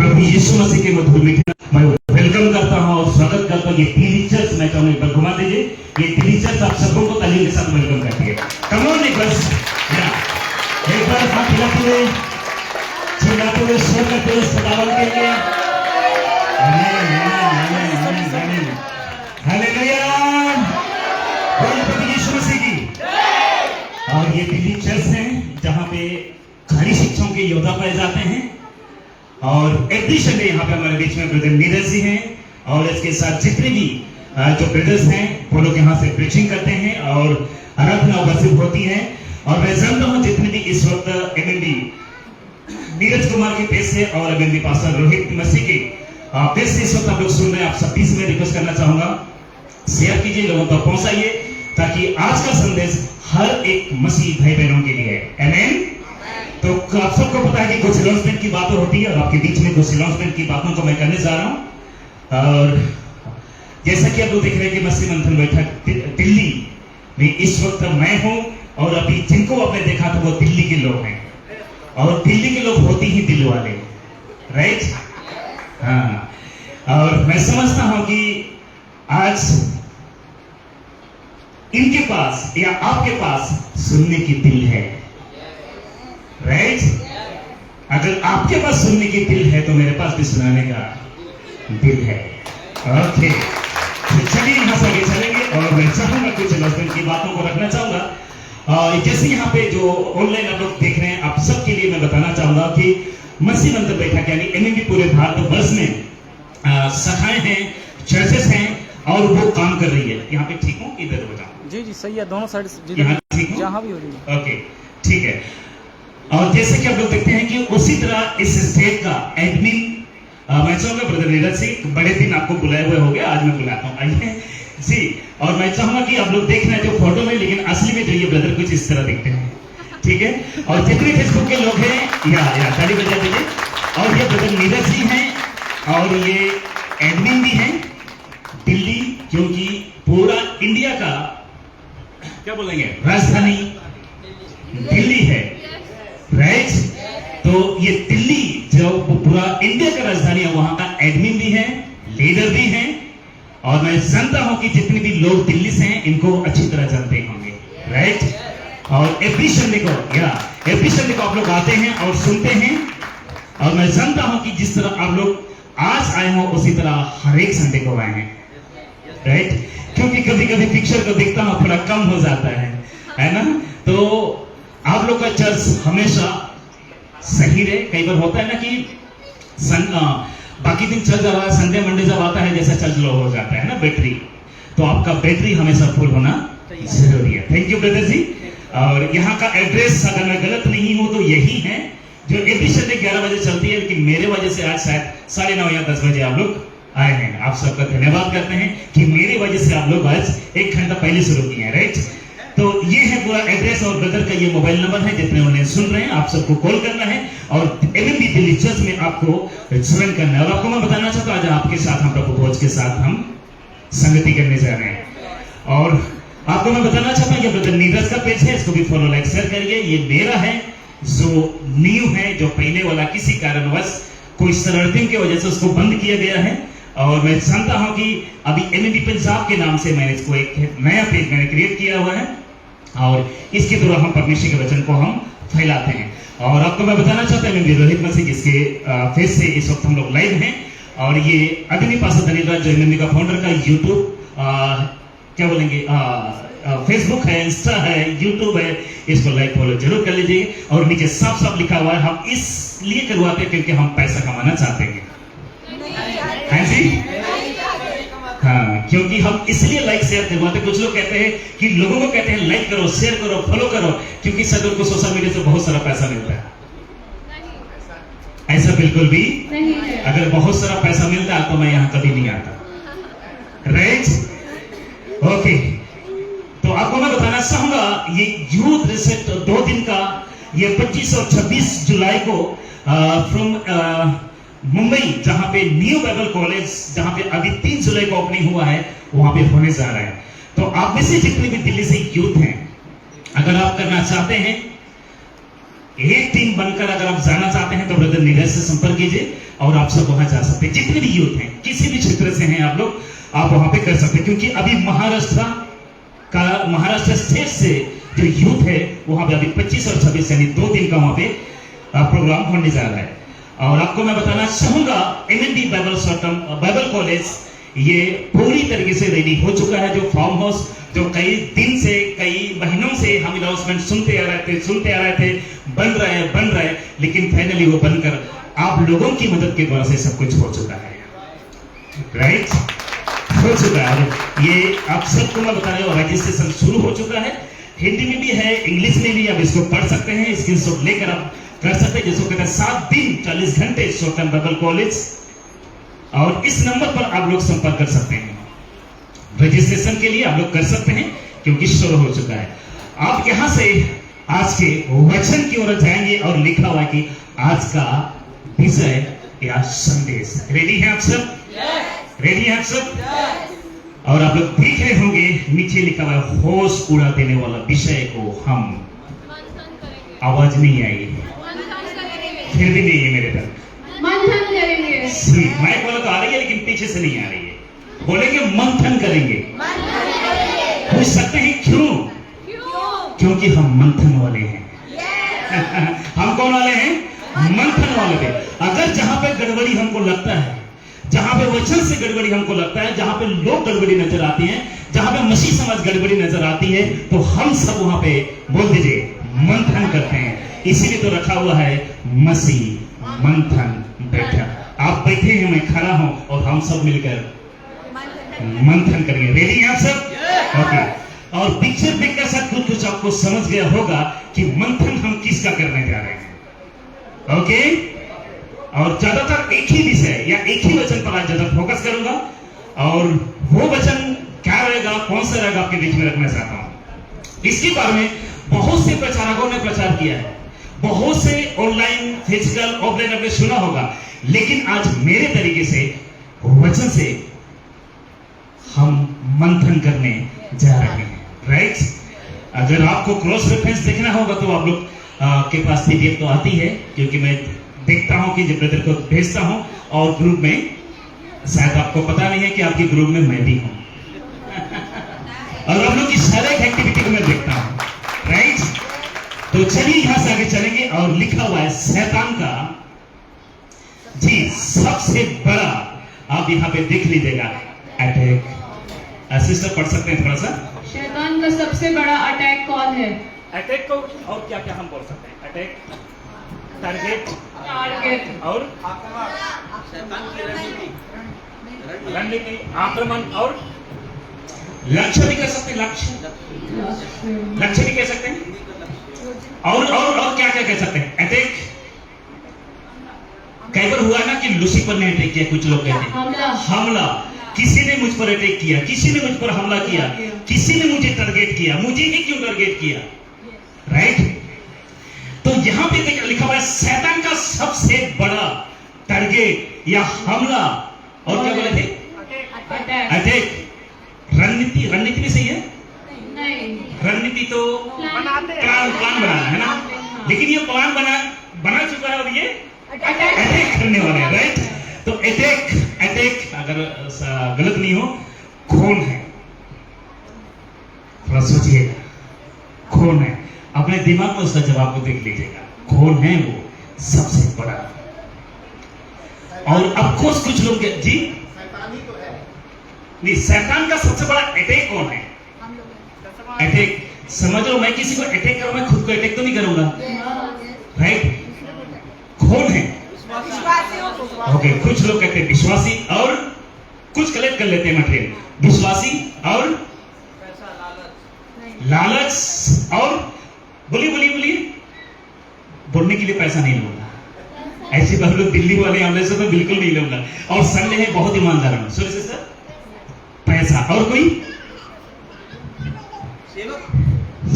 प्रभु यीशु मसीह के मधुर मीठे मैं वेलकम करता हूं और स्वागत करता हूं। ये दिल्ली चर्च मैं चाहूंगा एक बार घुमा दीजिए। ये दिल्ली चर्च आप सबको को ताली के साथ वेलकम करती है। कम ऑन एक बार हाथ हिलाते हुए चिल्लाते हुए शोर करते हुए खुदावंद के लिए हालेलुया, बोलिए प्रभु यीशु मसीह की। और ये दिल्ली चर्च है जहां पे खाली शिक्षाओं के योद्धा पाए जाते हैं। और एवरी संडे यहाँ पे हमारे बीच में ब्रदर नीरज जी हैं और इसके साथ जितने भी जो ब्रदर्स हैं वो लोग यहाँ से प्रीचिंग करते हैं और आराधना वर्शिप होती है। और मैं जानता हूँ जितने भी इस वक्त एमएमबी नीरज कुमार के पेश से और एमएमबी पास्टर रोहित मसीह के पेश से इस वक्त आप लोग सुन रहे हैं। आप सब से मैं रिक्वेस्ट करना चाहूंगा, शेयर कीजिए, लोगों तक पहुंचाइए ताकि आज का संदेश हर एक मसीह भाई बहनों के लिए है। आमीन। तो आप सबको पता है कि कुछ अनाउंसमेंट की बातें होती है और आपके बीच में कुछ अनाउंसमेंट की बातों को मैं करने जा रहा हूं। और जैसा कि आप लोग देख रहे हैं कि मसीह मंथन बैठक दिल्ली में इस वक्त मैं हूं और अभी जिनको आपने देखा था वो दिल्ली के लोग हैं और दिल्ली के लोग होते ही दिल वाले, राइट? हाँ। और मैं समझता हूं कि आज इनके पास या आपके पास सुनने की दिल है, राइट? अगर आपके पास सुनने की दिल है तो मेरे पास भी सुनाने का दिल है। ओके, तो चलिए यहां से आगे चलेंगे और मैं चाहूंगा कुछ अनाउंसमेंट की बातों को रखना चाहूंगा। जैसे यहाँ पे जो ऑनलाइन आप लोग देख रहे हैं, आप सबके लिए मैं बताना चाहूंगा कि मसीह मंदिर बैठक यानी एमएमबी पूरे भारतवर्ष में शाखाएं हैं, चर्चेस हैं और वो काम कर रही है। यहाँ पे ठीक हूँ, इधर हो जाओ। जी जी सही है, दोनों साइड यहाँ ठीक हूँ, जहाँ भी हो रही है। ओके ठीक है। और जैसे कि आप लोग देखते हैं कि उसी तरह इस स्टेट का एडमिन मैं चाहूंगा ब्रदर नीरज सिंह, बड़े दिन आपको बुलाए हुए हो गया, आज मैं बुलाता हूँ, आइए जी। और मैं चाहूंगा कि आप लोग देख रहे हैं जो फोटो में, लेकिन असली में जो ये ब्रदर कुछ इस तरह दिखते हैं, ठीक है? और जितने फेसबुक के लोग हैं या ताली बजा दीजिए। और ये ब्रदर नीरज सिंह हैं और ये एडमिन भी हैं दिल्ली, क्योंकि पूरा इंडिया का क्या बोलेंगे राजधानी दिल्ली है, राइट? तो ये दिल्ली जो पूरा इंडिया का राजधानी है, वहां का एडमिन भी है, लीडर भी है। और मैं जानता हूं कि जितने भी लोग दिल्ली से हैं इनको अच्छी तरह जानते होंगे, राइट? और एवरी संडे को आप लोग आते हैं और सुनते हैं। और मैं जानता हूं कि जिस तरह आप लोग आज आए हो उसी तरह हर एक संडे को आए हैं, राइट? क्योंकि कभी कभी पिक्चर को देखता हूं थोड़ा कम हो जाता है ना? तो आप लोग का चर्च हमेशा सही रहे। कई बार होता है ना कि बाकी दिन चल जा रहा है, संडे मंडे जब आता है जैसा चर्च लो हो जाता है ना बैटरी, तो आपका बैटरी हमेशा फुल होना जरूरी है। थैंक यू ब्रदर जी। और यहाँ का एड्रेस अगर मैं गलत नहीं हूं तो यही है जो एवरी संडे 11 बजे चलती है, लेकिन मेरे वजह से आज शायद 9:30 या 10 बजे आप लोग आए हैं। आप सबका धन्यवाद करते हैं कि मेरी वजह से आप लोग आज 1 घंटा पहले शुरू किए हैं, राइट? तो ये है पूरा एड्रेस और ब्रदर का ये मोबाइल नंबर है। जितने उन्हें सुन रहे हैं आप सबको कॉल करना है और एमएमबी दिल्ली चर्च में आपको ज्वाइन करना है। और आपको मैं बताना चाहता हूँ आज आपके साथ हम प्रभु भोज के साथ हम संगति करने जा रहे हैं। और आपको मैं बताना चाहता हूँ कि ब्रदर नीरज का पेज है, इसको भी फॉलो लाइक शेयर करिए। ये मेरा है जो न्यू है, जो पहले वाला किसी कारणवश कोई शरारतियों की वजह से उसको बंद किया गया है। और मैं जानता हूं कि अभी एमएमबी पंजाब के नाम से मैंने इसको एक नया पेज मैंने क्रिएट किया हुआ है और इसके द्वारा हम परमेश्वर के वचन को हम फैलाते हैं। और आपको मैं बताना चाहता हूं एमएमबी रोहित मसीह जिसके फेस से इस वक्त हम लोग लाइव हैं। और ये आदरणीय पास्टर धनीराज जो एमएमबी का फाउंडर का यूट्यूब क्या बोलेंगे फेसबुक है, इंस्टा है, यूट्यूब है, इसको लाइक फॉलो जरूर कर लीजिए। और नीचे साफ साफ लिखा हुआ है हम इसलिए करवाते हैं क्योंकि हम पैसा कमाना चाहते हैं, हाँ जी, हाँ, क्योंकि हम इसलिए लाइक शेयर करवाते हैं। कुछ लोग कहते हैं कि लोगों को कहते हैं लाइक करो, शेयर करो, फॉलो करो, क्योंकि सदर को सोशल मीडिया से बहुत सारा पैसा मिलता है। ऐसा बिल्कुल भी नहीं है। अगर बहुत सारा पैसा मिलता है तो मैं यहाँ कभी नहीं आता, राइट? ओके, तो आपको मैं बताना चाहूंगा ये यूथ रिसेट 2 दिन का ये 25 और 26 जुलाई को फ्रॉम मुंबई, जहां पे न्यू बाइबल कॉलेज, जहां पे अभी 3 जुलाई को ओपनिंग हुआ है, वहां पे होने जा रहा है। तो आप में से जितने भी दिल्ली से यूथ हैं, अगर आप करना चाहते हैं एक टीम बनकर अगर आप जाना चाहते हैं तो ब्रदर नीरज से संपर्क कीजिए और आप सब वहां जा सकते हैं। जितने भी यूथ हैं, किसी भी क्षेत्र से हैं आप लोग, आप वहां पे कर सकते हैं, क्योंकि अभी महाराष्ट्र स्टेट से जो यूथ है वहां पे अभी 25 और 26 यानी 2 दिन का वहां पे प्रोग्राम होने जा रहा है। और आपको मैं बताना चाहूंगा MND बाइबल कॉलेज ये पूरी तरीके से रेडी हो चुका है। जो फार्म हाउस जो कई दिन से, कई महीनों से हम अनाउंसमेंट सुनते आ रहे थे, बन रहा है, लेकिन फाइनली वो बनकर आप लोगों की मदद के द्वारा से सब कुछ हो चुका है, राइट? हो चुका है। ये आप सबको मैं बता रहा हूँ, रजिस्ट्रेशन शुरू हो चुका है। हिंदी में भी है, इंग्लिश में भी, आप इसको पढ़ सकते हैं, स्क्रीनशॉट लेकर आप कर सकते हैं। जिसको कहते हैं 7 दिन 40 घंटे शॉर्ट टर्म बाइबल कॉलेज। और इस नंबर पर आप लोग संपर्क कर सकते हैं, रजिस्ट्रेशन के लिए आप लोग कर सकते हैं, क्योंकि शुरू हो चुका है। आप यहां से आज के वचन की ओर जाएंगे और लिखा हुआ है कि आज का विषय या संदेश। रेडी हैं आप सब? रेडी हैं आप सब? और आप लोग देख रहे होंगे नीचे लिखा हुआ है होश उड़ा देने वाला विषय को हम, आवाज नहीं आई, फिर भी नहीं है मेरे तक, मंथन करेंगे। माइक वाला तो आ रही है लेकिन पीछे से नहीं आ रही है। बोलेंगे मंथन करेंगे। पूछ सकते हैं क्यों? क्योंकि हम मंथन वाले हैं। हम कौन वाले हैं? मंथन वाले थे। अगर जहां पे गड़बड़ी हमको लगता है, जहां पे वचन से गड़बड़ी हमको लगता है, जहां पे लोग गड़बड़ी नजर आती है, जहां पे मसीह समाज गड़बड़ी नजर आती है, तो हम सब वहां पे बोल दीजिए मंथन करते हैं। इसीलिए तो रखा हुआ है मसीह मंथन बैठा। आप बैठे हैं, मैं खड़ा हूं, और हम सब मिलकर मंथन करेंगे। रेडी हैं आप सब? ओके। और पिक्चर देखकर सब कुछ आपको समझ गया होगा कि मंथन हम किसका करने जा रहे हैं। ओके। और ज्यादातर एक ही विषय या एक ही वचन पर आज ज्यादा फोकस करूंगा, और वो वचन क्या रहेगा, कौन सा रहेगा, आपके बीच में रखना चाहता हूं। इसके बारे में बहुत से प्रचारकों ने प्रचार किया है, बहुत से ऑनलाइन, फिजिकल, ऑफलाइन आपने सुना होगा, लेकिन आज मेरे तरीके से वचन से हम मंथन करने जा रहे हैं, राइट? अगर आपको क्रॉस रेफरेंस देखना होगा तो आप लोग के पास PDF तो आती है, क्योंकि मैं देखता हूं कि जब ब्रदर को भेजता हूं, और ग्रुप में शायद आपको पता नहीं है कि आपके ग्रुप में मैं भी हूं और आप लोग की सारे एक्टिविटी को मैं देखता हूं, राइट? तो चलिए यहां से आगे चलेंगे। और लिखा हुआ है शैतान का जी सबसे बड़ा, आप यहां पे देख लीजिएगा, अटैक। सिस्टर पढ़ सकते हैं थोड़ा सा? शैतान का सबसे बड़ा अटैक कौन है? अटैक को और क्या क्या हम बोल सकते हैं? अटैक, टारगेट और रणनीति, आक्रमण, और लक्ष्य भी कह सकते हैं, लक्ष्य भी कह सकते हैं, और क्या क्या कह सकते हैं? अटैक कई बार हुआ ना कि लूसीफर ने अटैक किया, कुछ लोग कहते हैं हमला। किसी ने मुझ पर अटैक किया, किसी ने मुझ पर हमला किया, किसी ने मुझे टारगेट किया, मुझे ही क्यों टारगेट किया, राइट? तो यहां पे लिखा हुआ है शैतान का सबसे बड़ा टारगेट या हमला, और क्या बोले थे? अटैक। रणनीति भी सही है? नहीं, रणनीति तो प्लान बनाना है ना, लेकिन ये प्लान बना चुका है, और ये अटैक करने वाले हैं, राइट? तो अटैक अगर गलत नहीं हो, कौन है? थोड़ा सोचिएगा, कौन है? अपने दिमाग में उसका जवाब को देख लीजिएगा, कौन है वो सबसे बड़ा? और अब कुछ लोग जी नहीं, शैतान का सबसे बड़ा अटैक कौन है? अटैक समझ लो, मैं किसी को अटैक करूं, मैं खुद को अटैक तो नहीं करूंगा, राइट? कौन है? ओके, कुछ लोग कहते हैं विश्वासी, और कुछ कलेक्ट कर लेते हैं मटेरियल, विश्वासी और लालच, और बोलिए बोलने के लिए पैसा नहीं लूंगा। ऐसे बहुत लोग दिल्ली वाले हमले से तो बिल्कुल नहीं लूंगा, और संडे है बहुत ईमानदार हूं। सॉरी सिस्टर, पैसा, और कोई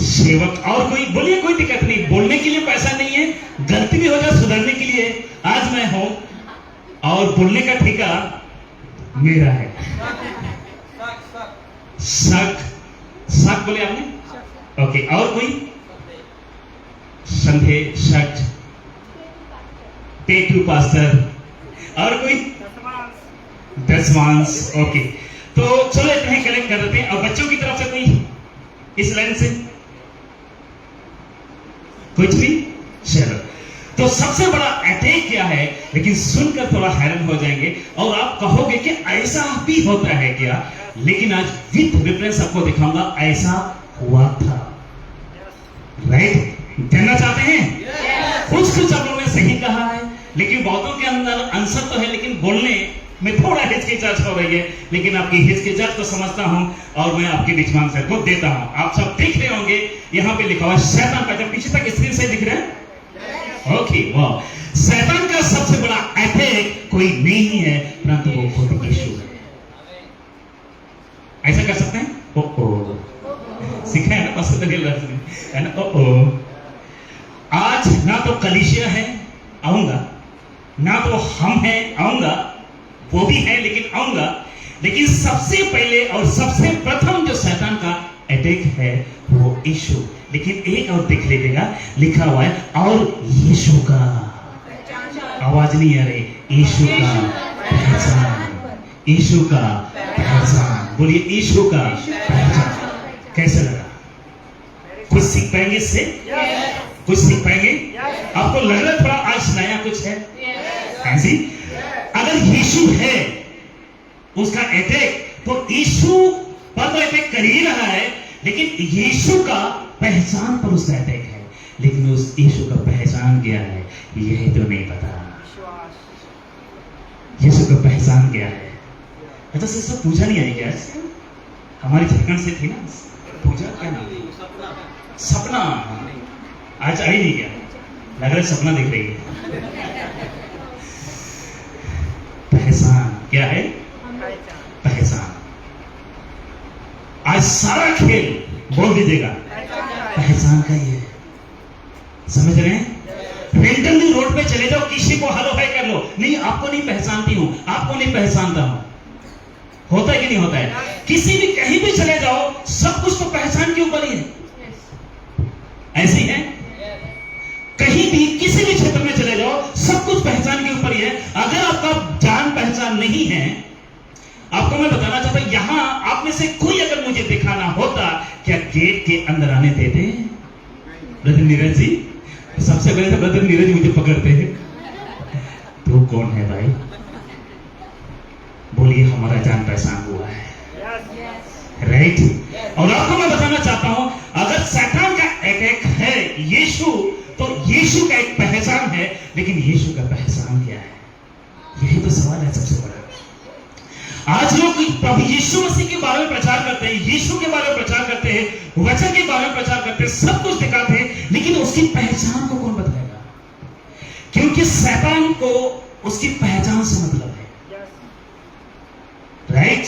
सेवक, और कोई बोलिए, कोई दिक्कत नहीं, बोलने के लिए पैसा नहीं है, गलती भी हो जाए सुधरने के लिए आज मैं हूं, और बोलने का ठेका मेरा है। शक बोले आपने? ओके, और कोई? संधे शर्ट टेक टू पास्टर और कोई दसवांश। ओके, तो चलो इतना ही कलेक्ट कर देते हैं। और बच्चों की तरफ से कोई इस लाइन से कुछ भी? चलो, तो सबसे बड़ा अटैक क्या है, लेकिन सुनकर थोड़ा हैरान हो जाएंगे और आप कहोगे कि ऐसा भी होता है क्या, लेकिन आज विथ रेफरेंस आपको दिखाऊंगा ऐसा हुआ था। राइट? जानना चाहते हैं? कुछ कुछ आप लोगों ने सही कहा है, लेकिन बहुतों के अंदर आंसर तो है, लेकिन बोलने में थोड़ा हिचकिचाहट हो रही है। लेकिन आपकी हिचकिचाहट तो समझता हूं और मैं आपके बीच में आंसर को देता हूं। आप सब देख रहे होंगे, यहां पे लिखा हुआ शैतान का, जब पीछे तक स्क्रीन से दिख रहा है। ओके, वाह। शैतान का सबसे बड़ा अटैक कोई नहीं है, परंतु वो खुद यीशु है। ऐसा कर सकते हैं? ओ सीखा है ना, बस है ना। ओ आज ना तो कलीसिया है, आऊंगा, ना तो हम हैं, आऊंगा, वो भी है लेकिन आऊंगा। लेकिन सबसे पहले और सबसे प्रथम जो शैतान का अटैक है वो यीशु। लेकिन एक और देख लीजिएगा, लिखा हुआ है और यीशु का, आवाज नहीं आ रही, यीशु का पहचान, यीशु का पहचान। बोलिए यीशु का पहचान। कैसा लगा? कुछ सीख पाएंगे इससे? कुछ सीख पाएंगे? आपको लग रहा है थोड़ा आज नया कुछ है? ऐसी अगर यीशु है उसका अटैक, तो यीशु पर तो अटैक कर ही रहा है, लेकिन यीशु का पहचान पर उसका अटैक है। लेकिन उस यीशु का पहचान क्या है यह तो नहीं पता। यीशु का पहचान क्या है? अच्छा सिस्टर पूजा नहीं आई क्या? हमारी झारखंड से थी ना पूजा, क्या नाम? सपना। आज आई नहीं क्या? लग रहा है सपना दिख रही है। पहचान क्या है? पहचान। आज सारा खेल बोल दीजिएगा पहचान का ही है। समझ रहे हैं? रेंडमली रोड पे चले जाओ, किसी को हेलो हाय कर लो, नहीं आपको नहीं पहचानती हूं, आपको नहीं पहचानता हूं। होता है कि नहीं होता है? किसी भी कहीं भी चले जाओ, सब कुछ तो पहचान के ऊपर ही है। ऐसे ही है? कहीं भी किसी भी क्षेत्र में चले जाओ, सब कुछ पहचान के ऊपर ही है। अगर आपका जान पहचान नहीं है, आपको मैं बताना चाहता हूं, यहां आप में से कोई अगर मुझे दिखाना होता, क्या गेट के अंदर आने देते हैं? ब्रदर नीरज जी, सबसे पहले तो ब्रदर नीरज मुझे पकड़ते हैं। तो कौन है भाई? बोलिए हमारा जान पहचान हुआ है। राइट? और आपको मैं बताना चाहता हूं, अगर शैतान का अटैक है यीशु, तो यीशु का एक पहचान है, लेकिन यीशु का पहचान क्या है? यही तो सवाल है सबसे बड़ा। आज लोग प्रभु यीशु मसीह के बारे में प्रचार करते हैं, यीशु के बारे में प्रचार करते हैं, वचन के बारे में प्रचार करते हैं, सब कुछ दिखाते हैं, लेकिन उसकी पहचान को कौन बताएगा? क्योंकि शैतान को उसकी पहचान से मतलब है। राइट?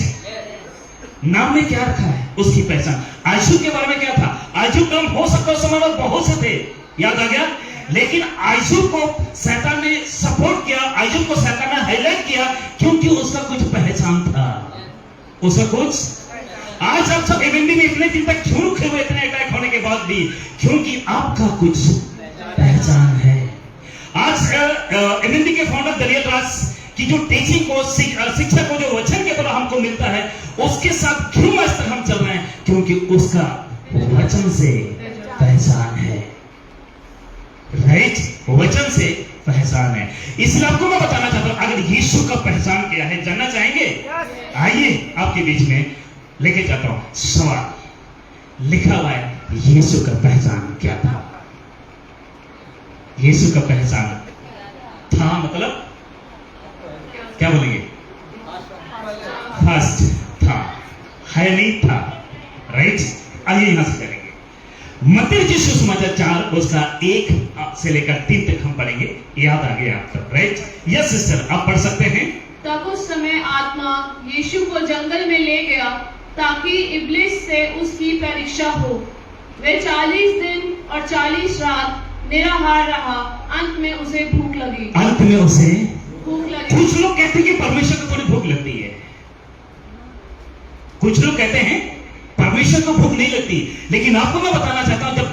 नाम में क्या रखा है? उसकी पहचान। आयशू के बारे में क्या था? आयशू कम हो सकता है, समय में बहुत से थे, याद आ गया। लेकिन आयशू को शैतान ने सपोर्ट किया, आयशू को शैतान ने हाईलाइट किया, क्योंकि उसका कुछ पहचान था, उसका कुछ। आज आप सब एमएनडी में इतने दिन तक क्यों रुके हुए, इतने अटैक होने के बाद भी? क्योंकि आपका कुछ पहचान है। आज एमएनडी के फाउंडर दरियल राज की जो टीचिंग को, शिक्षा को जो वचन के द्वारा हमको मिलता है, उसके साथ क्यों आज तक हम चल रहे हैं? क्योंकि उसका वचन से पहचान है। राइट? वचन से पहचान है। इसलिए आपको मैं बताना चाहता हूं, अगर यीशु का पहचान क्या है जानना चाहेंगे? आइए आपके बीच में लेके जाता हूं सवाल। लिखा हुआ है यीशु का पहचान क्या था? यीशु का पहचान था मतलब क्या बोलेंगे? फर्स्ट था, है नहीं था। राइट? आइए यहां से करेंगे। मत्ती यीशु सुसमाचार 4 उसका 1 से लेकर 3 तक हम पढ़ेंगे। याद आ गया आप तक? राइट? यस सिस्टर, आप पढ़ सकते हैं। तब उस समय आत्मा यीशु को जंगल में ले गया ताकि इब्लिस से उसकी परीक्षा हो। वे 40 दिन और 40 रात निराहार रहा। अंत में उसे भूख लगी। अंत में उसे भूख लगी। कुछ लोग कहते हैं कि परमेश्वर को थोड़ी भूख लगती है। कुछ लोग कहते हैं परमेश्वर को भूख नहीं लगती। लेकिन आपको मैं बताना चाहता हूं, जब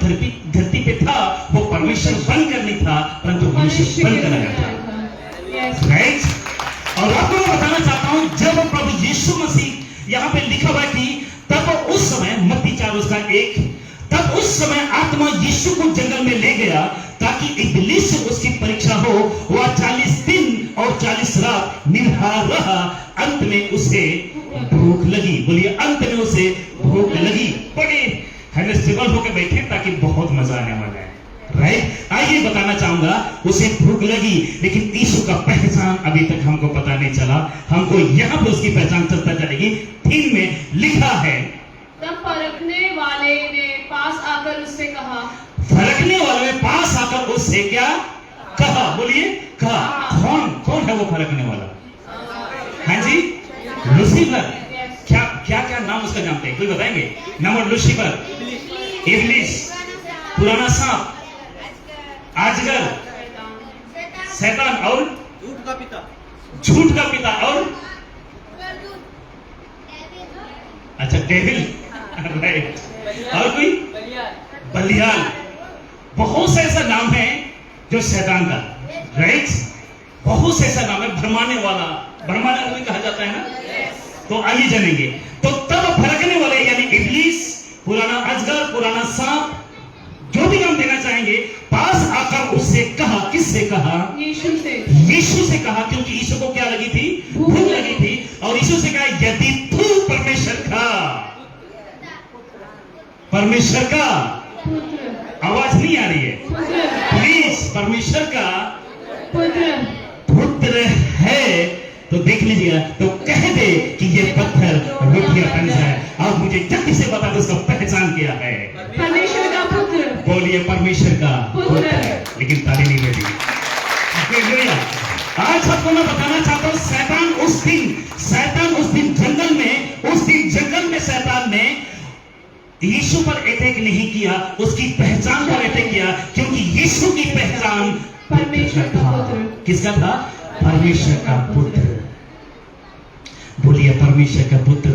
धरती पे था वो परमेश्वर परमेश्वर बनकर नहीं था, परंतु मनुष्य बनकर आया था। Yes. राइट? और आपको मैं बताना चाहता हूं, जब प्रभु यीशु मसीह यहाँ पे लिखा हुआ कि तब उस समय, मत्ती 4:1, तब उस समय आत्मा यीशु को जंगल में ले गया ताकि इब्लीस से उसकी परीक्षा हो। वह 40 दिन और 40 रात निराहार रहा। अंत में उसे भूख लगी। बोलिए, अंत में उसे भूख लगी। बड़े स्टेबल होकर बैठे ताकि बहुत मजा आने वाला है। राइट? आइए बताना चाहूंगा, उसे भूख लगी, लेकिन यीशु का पहचान अभी तक हमको पता नहीं चला। हमको यहाँ पे उसकी पहचान चलता चलेगी। 3 में लिखा है, तब परखने वाले ने पास आकर उससे कहा। फरकने वाले ने पास आकर उससे क्या कहा? बोलिए, कहा। कौन है वो फरकने वाला? हाँ जी, लूसीफर। क्या नाम उसका जानते हैं? कोई बताएंगे? नंबर लूसीफर, इब्लीस, पुराना सांप, अजगर, शैतान और झूठ का पिता और अच्छा डेविल। राइट? और कोई? बलियाल। बहुत से ऐसा नाम है जो शैतान का। राइट? बहुत से ऐसा नाम है। भरमाने वाला भी कहा जाता है ना। तो आइए जानेंगे। तो तब फरकने वाले यानी इब्लीस, पुराना अजगर, पुराना सांप, जो भी नाम देना चाहेंगे, पास आकर उससे कहा। किससे कहा? यीशु से कहा, क्योंकि यीशु को क्या लगी थी? भूख लगी थी। और यीशु से कहा, यदि तू परमेश्वर का आवाज नहीं आ रही है, प्लीज, परमेश्वर का पुत्र है तो देख लीजिएगा, तो कह दे कि ये पत्थर रोटियां बन जाए। अब मुझे जल्दी से बता दो उसका पहचान क्या है? परमेश्वर का पुत्र। बोलिए, परमेश्वर का पुत्र। लेकिन ताली नहीं बजी। आज आपको मैं बताना चाहता हूं, शैतान उस दिन जंगल में शैतान ने यीशु पर अटैक नहीं किया, उसकी पहचान पर अटैक किया, क्योंकि यीशु की पहचान परमेश्वर का पुत्र। किसका था? परमेश्वर का पुत्र। बोलिए, परमेश्वर का पुत्र।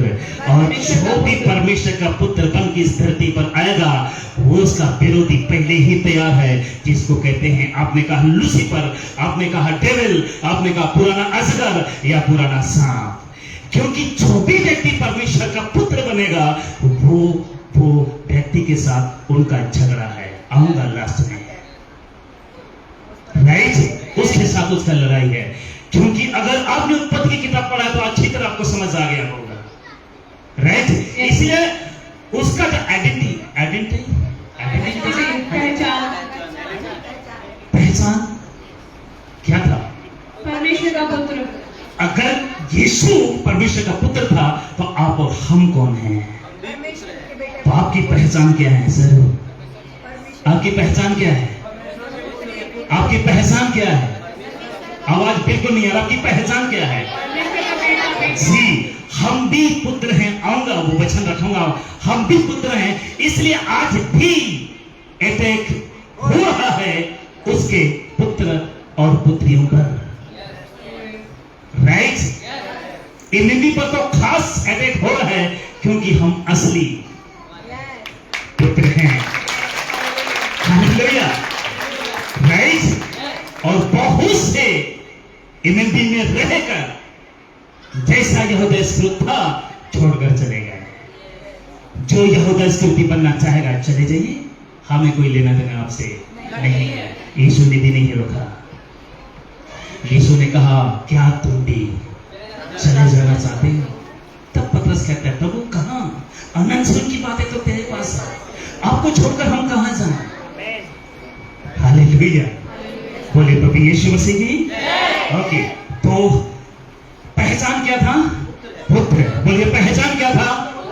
और जो भी परमेश्वर का पुत्र बन के इस धरती पर आएगा, वो उसका विरोधी पहले ही तैयार है, जिसको कहते हैं, आपने कहा लूसीफर, आपने कहा डेविल, आपने कहा पुराना अजगर या पुराना सांप। क्योंकि जो भी व्यक्ति परमेश्वर का पुत्र बनेगा, वो व्यक्ति के साथ उनका झगड़ा है। आऊंगा लास्ट में। राइट? उसके साथ उसका लड़ाई है। क्योंकि अगर आपने उत्पत्ति की किताब पढ़ा तो अच्छी तरह आपको समझ आ गया होगा। राइट? इसलिए उसका जो पहचान क्या था? परमेश्वर का पुत्र। अगर यीशु परमेश्वर का पुत्र था, तो आप और हम कौन हैं? तो आपकी पहचान क्या है सर? आपकी पहचान क्या है? आपकी पहचान क्या है? आवाज बिल्कुल नहीं आ रहा। आपकी पहचान क्या है? जी, हम भी पुत्र हैं। आऊंगा, वो वचन रखूंगा। हम भी पुत्र हैं, इसलिए आज भी अटैक हो रहा है उसके पुत्र और पुत्रियों पर। राइट? इनकी पर तो खास अटैक हो रहा है, क्योंकि हम असली पुत्र हैं। हालेलुया। राइट? और बहुत से इमंदी में रहकर जैसा यहूदा स्क्रूप था, छोड़कर चले गए। जो यहूदा स्क्रूपी बनना चाहेगा, चले जाइए, हमें कोई लेना देना आपसे नहीं है। यीशु ने भी नहीं रोका। यीशु ने कहा, क्या तुम भी चले जाना चाहते हो? तब पतरस कहता है, प्रभु कहां? अनंत जीवन की बातें तो तेरे पास है, आपको छोड़कर हम कहां जाएं? हालेलुया। बोले प्रभु यीशु मसीह की। ओके, तो पहचान क्या था? पुत्र। बोलिए, पहचान क्या था?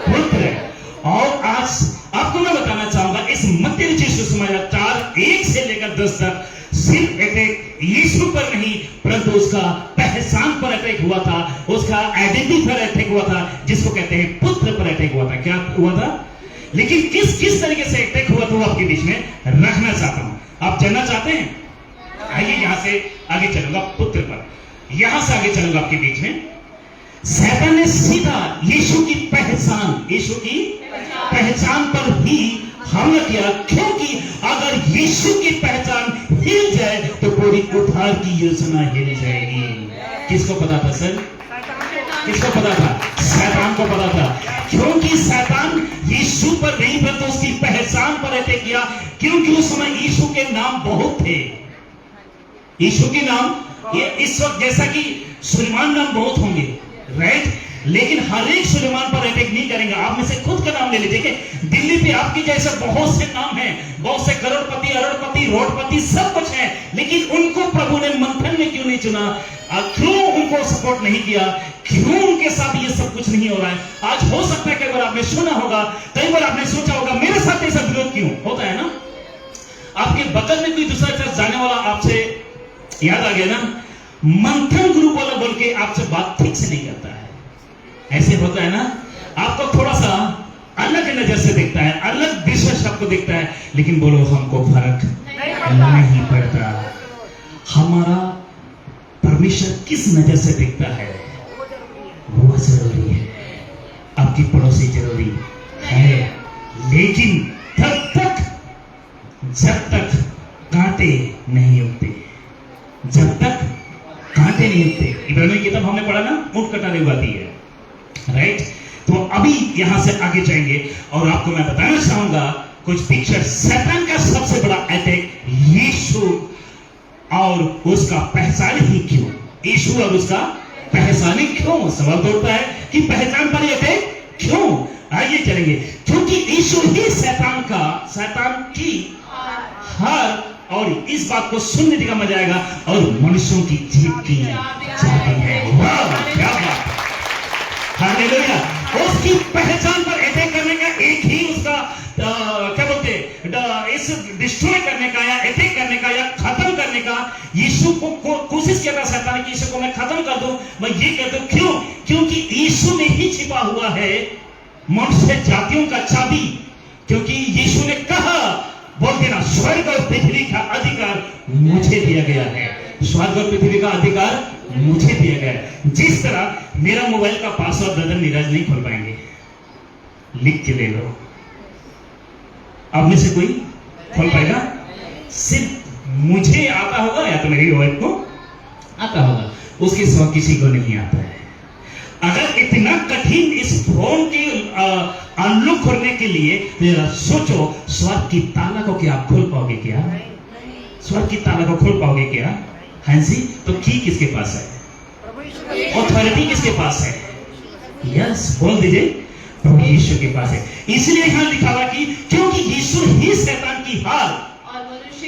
पुत्र। और आज आपको मैं बताना चाहूंगा, इस मत्ती रचित सुसमाचार 4:1 से लेकर 10 तक सिर्फ अटैक यीशु पर नहीं, परंतु उसका पहचान पर अटैक हुआ था, उसका आइडेंटिटी पर अटैक हुआ था, जिसको कहते हैं पुत्र पर अटैक हुआ था। क्या हुआ था? लेकिन किस तरीके से अटैक हुआ था, वो आपके बीच में रखना चाहता हूं। आप जानना चाहते हैं? आइए, यहां से आगे चलूंगा पुत्र पर, यहां से आगे चलूंगा आपके बीच में। शैतान ने सीधा यीशु की पहचान पर ही हमला किया, क्योंकि अगर यीशु की पहचान हिल जाए तो पूरी उद्धार की योजना हिल जाएगी। किसको पता था सर? किसको पता था? शैतान को पता था, क्योंकि शैतान यीशु पर नहीं पर तो उसकी पहचान पर अटैक किया, क्योंकि उस समय यीशु के नाम बहुत थे। यीशु के नाम ये इस वक्त जैसा कि सुलेमान नाम बहुत होंगे, राइट, लेकिन हर एक सुलेमान पर अटैक नहीं करेंगे। आप में से खुद का नाम ले लीजिए। दिल्ली पे आपके जैसे बहुत से नाम हैं, बहुत से करोड़पति, अरबपति, रोडपति, सब कुछ है, लेकिन उनको प्रभु ने मंथन में क्यों नहीं चुना? क्यों उनको सपोर्ट नहीं किया? क्यों उनके साथ ये सब कुछ नहीं हो रहा है? आज हो सकता है कई बार आपने सुना होगा, कई बार आपने सोचा होगा मेरे साथ ऐसा विरोध क्यों होता है ना? आपके बगल में कोई दूसरा चर्च जाने वाला आपसे याद आ गया ना, मंथन गुरु वाला बोल के आपसे बात ठीक से नहीं करता है। ऐसे होता है ना, आपको थोड़ा सा अलग नजर से देखता है, अलग दृश्य से आपको देखता है, लेकिन बोलो हमको फर्क नहीं पड़ता। हमारा परमेश्वर किस नजर से देखता है वो जरूरी है, आपकी पड़ोसी जरूरी है, लेकिन तब तक जब तक कांटे नहीं उगते, जब तक कांटे नहीं उगते। इब्रानियों की किताब हमने पढ़ा ना, ऊंट कटाने वाली है, राइट। तो अभी यहां से आगे जाएंगे और आपको मैं बताना चाहूंगा कुछ पिक्चर। शैतान का सबसे बड़ा अटैक यीशु और उसका पहचान ही क्यों, यीशु और उसका पहचान ही क्यों? सवाल तो उठता है कि पहचान पर अटैक क्यों? आइए चलेंगे, क्योंकि यीशु ही शैतान की हार, और इस बात को सुनने का मजा आएगा, और मनुष्यों की जीत की चाबी है। वाह क्या बात, हालेलुया। उसकी पहचान पर अटैक करने का एक ही उसका क्या बोलते हैं, इस डिस्ट्रॉय करने का या अटैक करने का या खत्म करने का यीशु को कोशिश किया था शैतान की, यीशु को मैं खत्म कर दूं। मैं ये कहता हूं क्यों? क्योंकि यीशु में ही छिपा हुआ है मनुष्य जातियों का चाबी। क्योंकि यीशु ने कहा, बोल देना, स्वर्ग और पृथ्वी का अधिकार मुझे दिया गया है, स्वर्ग और पृथ्वी का अधिकार मुझे दिया गया है। जिस तरह मेरा मोबाइल का पासवर्ड ब्रदर नीरज नहीं खोल पाएंगे, लिख के ले लो। अब में से कोई खोल पाएगा? सिर्फ मुझे आता होगा या तो मेरी वाइफ को आता होगा, उसके सिवा किसी को नहीं आता है। अगर इतना कठिन इस फोन के अनलॉक करने के लिए सोचो, स्वर्ग की ताला को क्या आप खोल पाओगे? क्या स्वर्ग की ताला को खोल पाओगे क्या? हाँ जी, तो की किसके पास है? ऑथोरिटी किसके पास है? यस, बोल दीजिए, प्रभु यीशु के पास है। इसलिए यहां लिखा हुआ कि क्योंकि यीशु ही शैतान की हार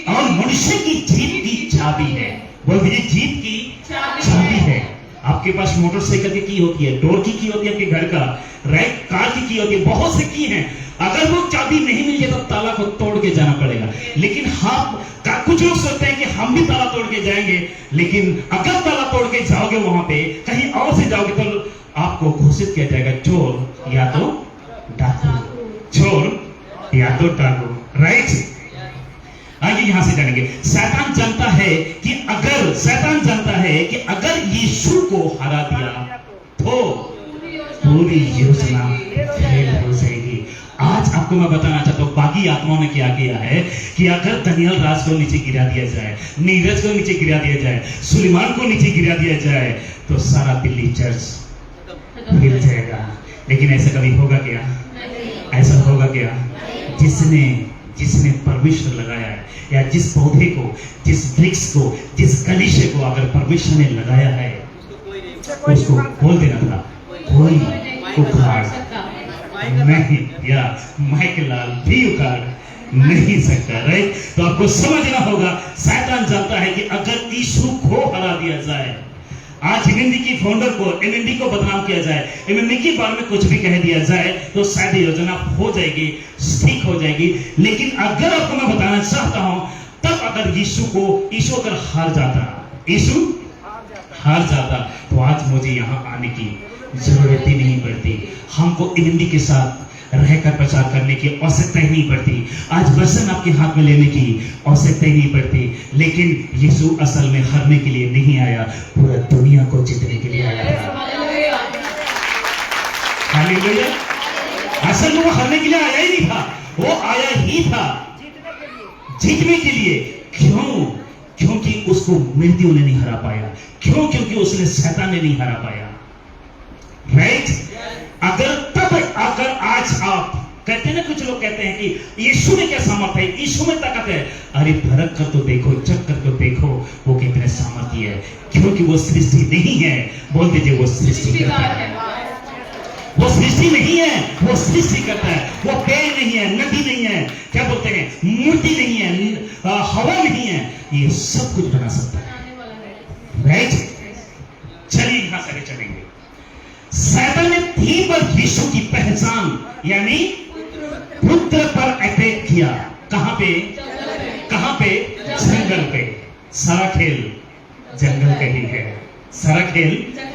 और मनुष्य की जीत की चाबी है। बोल दीजिए, जीत की चाबी है। आपके पास मोटरसाइकिल की होती है, डोर की होती है, आपके घर का राइट, कार की होती है, बहुत से की हैं। अगर वो चाबी नहीं मिल जाए तो ताला को तोड़ के जाना पड़ेगा। लेकिन हम कुछ लोग सोचते हैं कि हम भी ताला तोड़ के जाएंगे, लेकिन अगर ताला तोड़ के जाओगे वहां पे कहीं और से जाओगे तो आपको घोषित किया जाएगा चोर या तो डाकू, चोर या तो डाकू, राइट। आगे यहां से जानेंगे। शैतान जानता है कि अगर यीशु को हरा दिया तो पूरी योजना फेल हो जाएगी। आज आपको मैं बताना चाहता हूं, बाकी आत्माओं ने क्या किया है कि अगर दनियल राज को नीचे गिरा दिया जाए, नीरज को नीचे गिरा दिया जाए, सुलेमान को नीचे गिरा दिया जाए तो सारा दिल्ली चर्च हिल जाएगा। लेकिन ऐसा कभी होगा क्या? ऐसा होगा क्या? जिसने परमेश्वर लगाया है, या जिस पौधे को, जिस वृक्ष को, जिस कलिशे को अगर परमेश्वर ने लगाया है, उसको बोल देना था कोई उखाड़ नहीं, या माइकलाल भी उखाड़ नहीं सकता, राइट। तो आपको समझना होगा, शैतान जानता है कि अगर यीशु को हरा दिया जाए, आज एमएनडी की फाउंडर को, एमएनडी को बदनाम किया जाए, एमएनडी के बारे में कुछ भी कह दिया जाए तो शायद योजना हो जाएगी, ठीक हो जाएगी। लेकिन अगर आपको मैं बताना चाहता हूं, तब अगर यीशु अगर हार जाता तो आज मुझे यहां आने की जरूरत ही नहीं पड़ती। हमको एमएनडी के साथ रहकर प्रचार करने की आवश्यकता ही नहीं पड़ती। आज वचन आपके हाथ में लेने की आवश्यकता ही नहीं पड़ती। लेकिन यीशु असल में हारने के लिए नहीं आया, पूरा दुनिया को जीतने के लिए आया था। हालेलुया। असल में वो हारने के लिए आया ही नहीं था, वो आया ही नहीं था, जीतने के लिए। क्यों? क्योंकि उसको मृत्यु ने नहीं हरा पाया। क्यों? क्योंकि उसने शैतान ने नहीं हरा पाया। राइट? अगर आज आप कहते हैं ना, कुछ लोग कहते हैं कि यीशु में क्या सामर्थ्य है, यीशु में ताकत है। अरे परख कर तो देखो, चेक कर तो देखो वो कितने सामर्थ्य है। क्योंकि वो सृष्टि नहीं है, बोल दीजिए वो सृष्टि करता है। वो सृष्टि नहीं है, वो सृष्टि करता है। वो पेड़ नहीं है, नदी नहीं है, क्या बोलते हैं, मूर्ति नहीं है, हवा नहीं है, ये सब कुछ बना सकता है। राइट? चलिए यहां से चलेंगे। शैतान ने थीम पर यीशु की पहचान यानी पुत्र पर अटैक किया। कहां पे? कहां पे? जंगल पे। सारा खेल जंगल का ही है, सारा खेल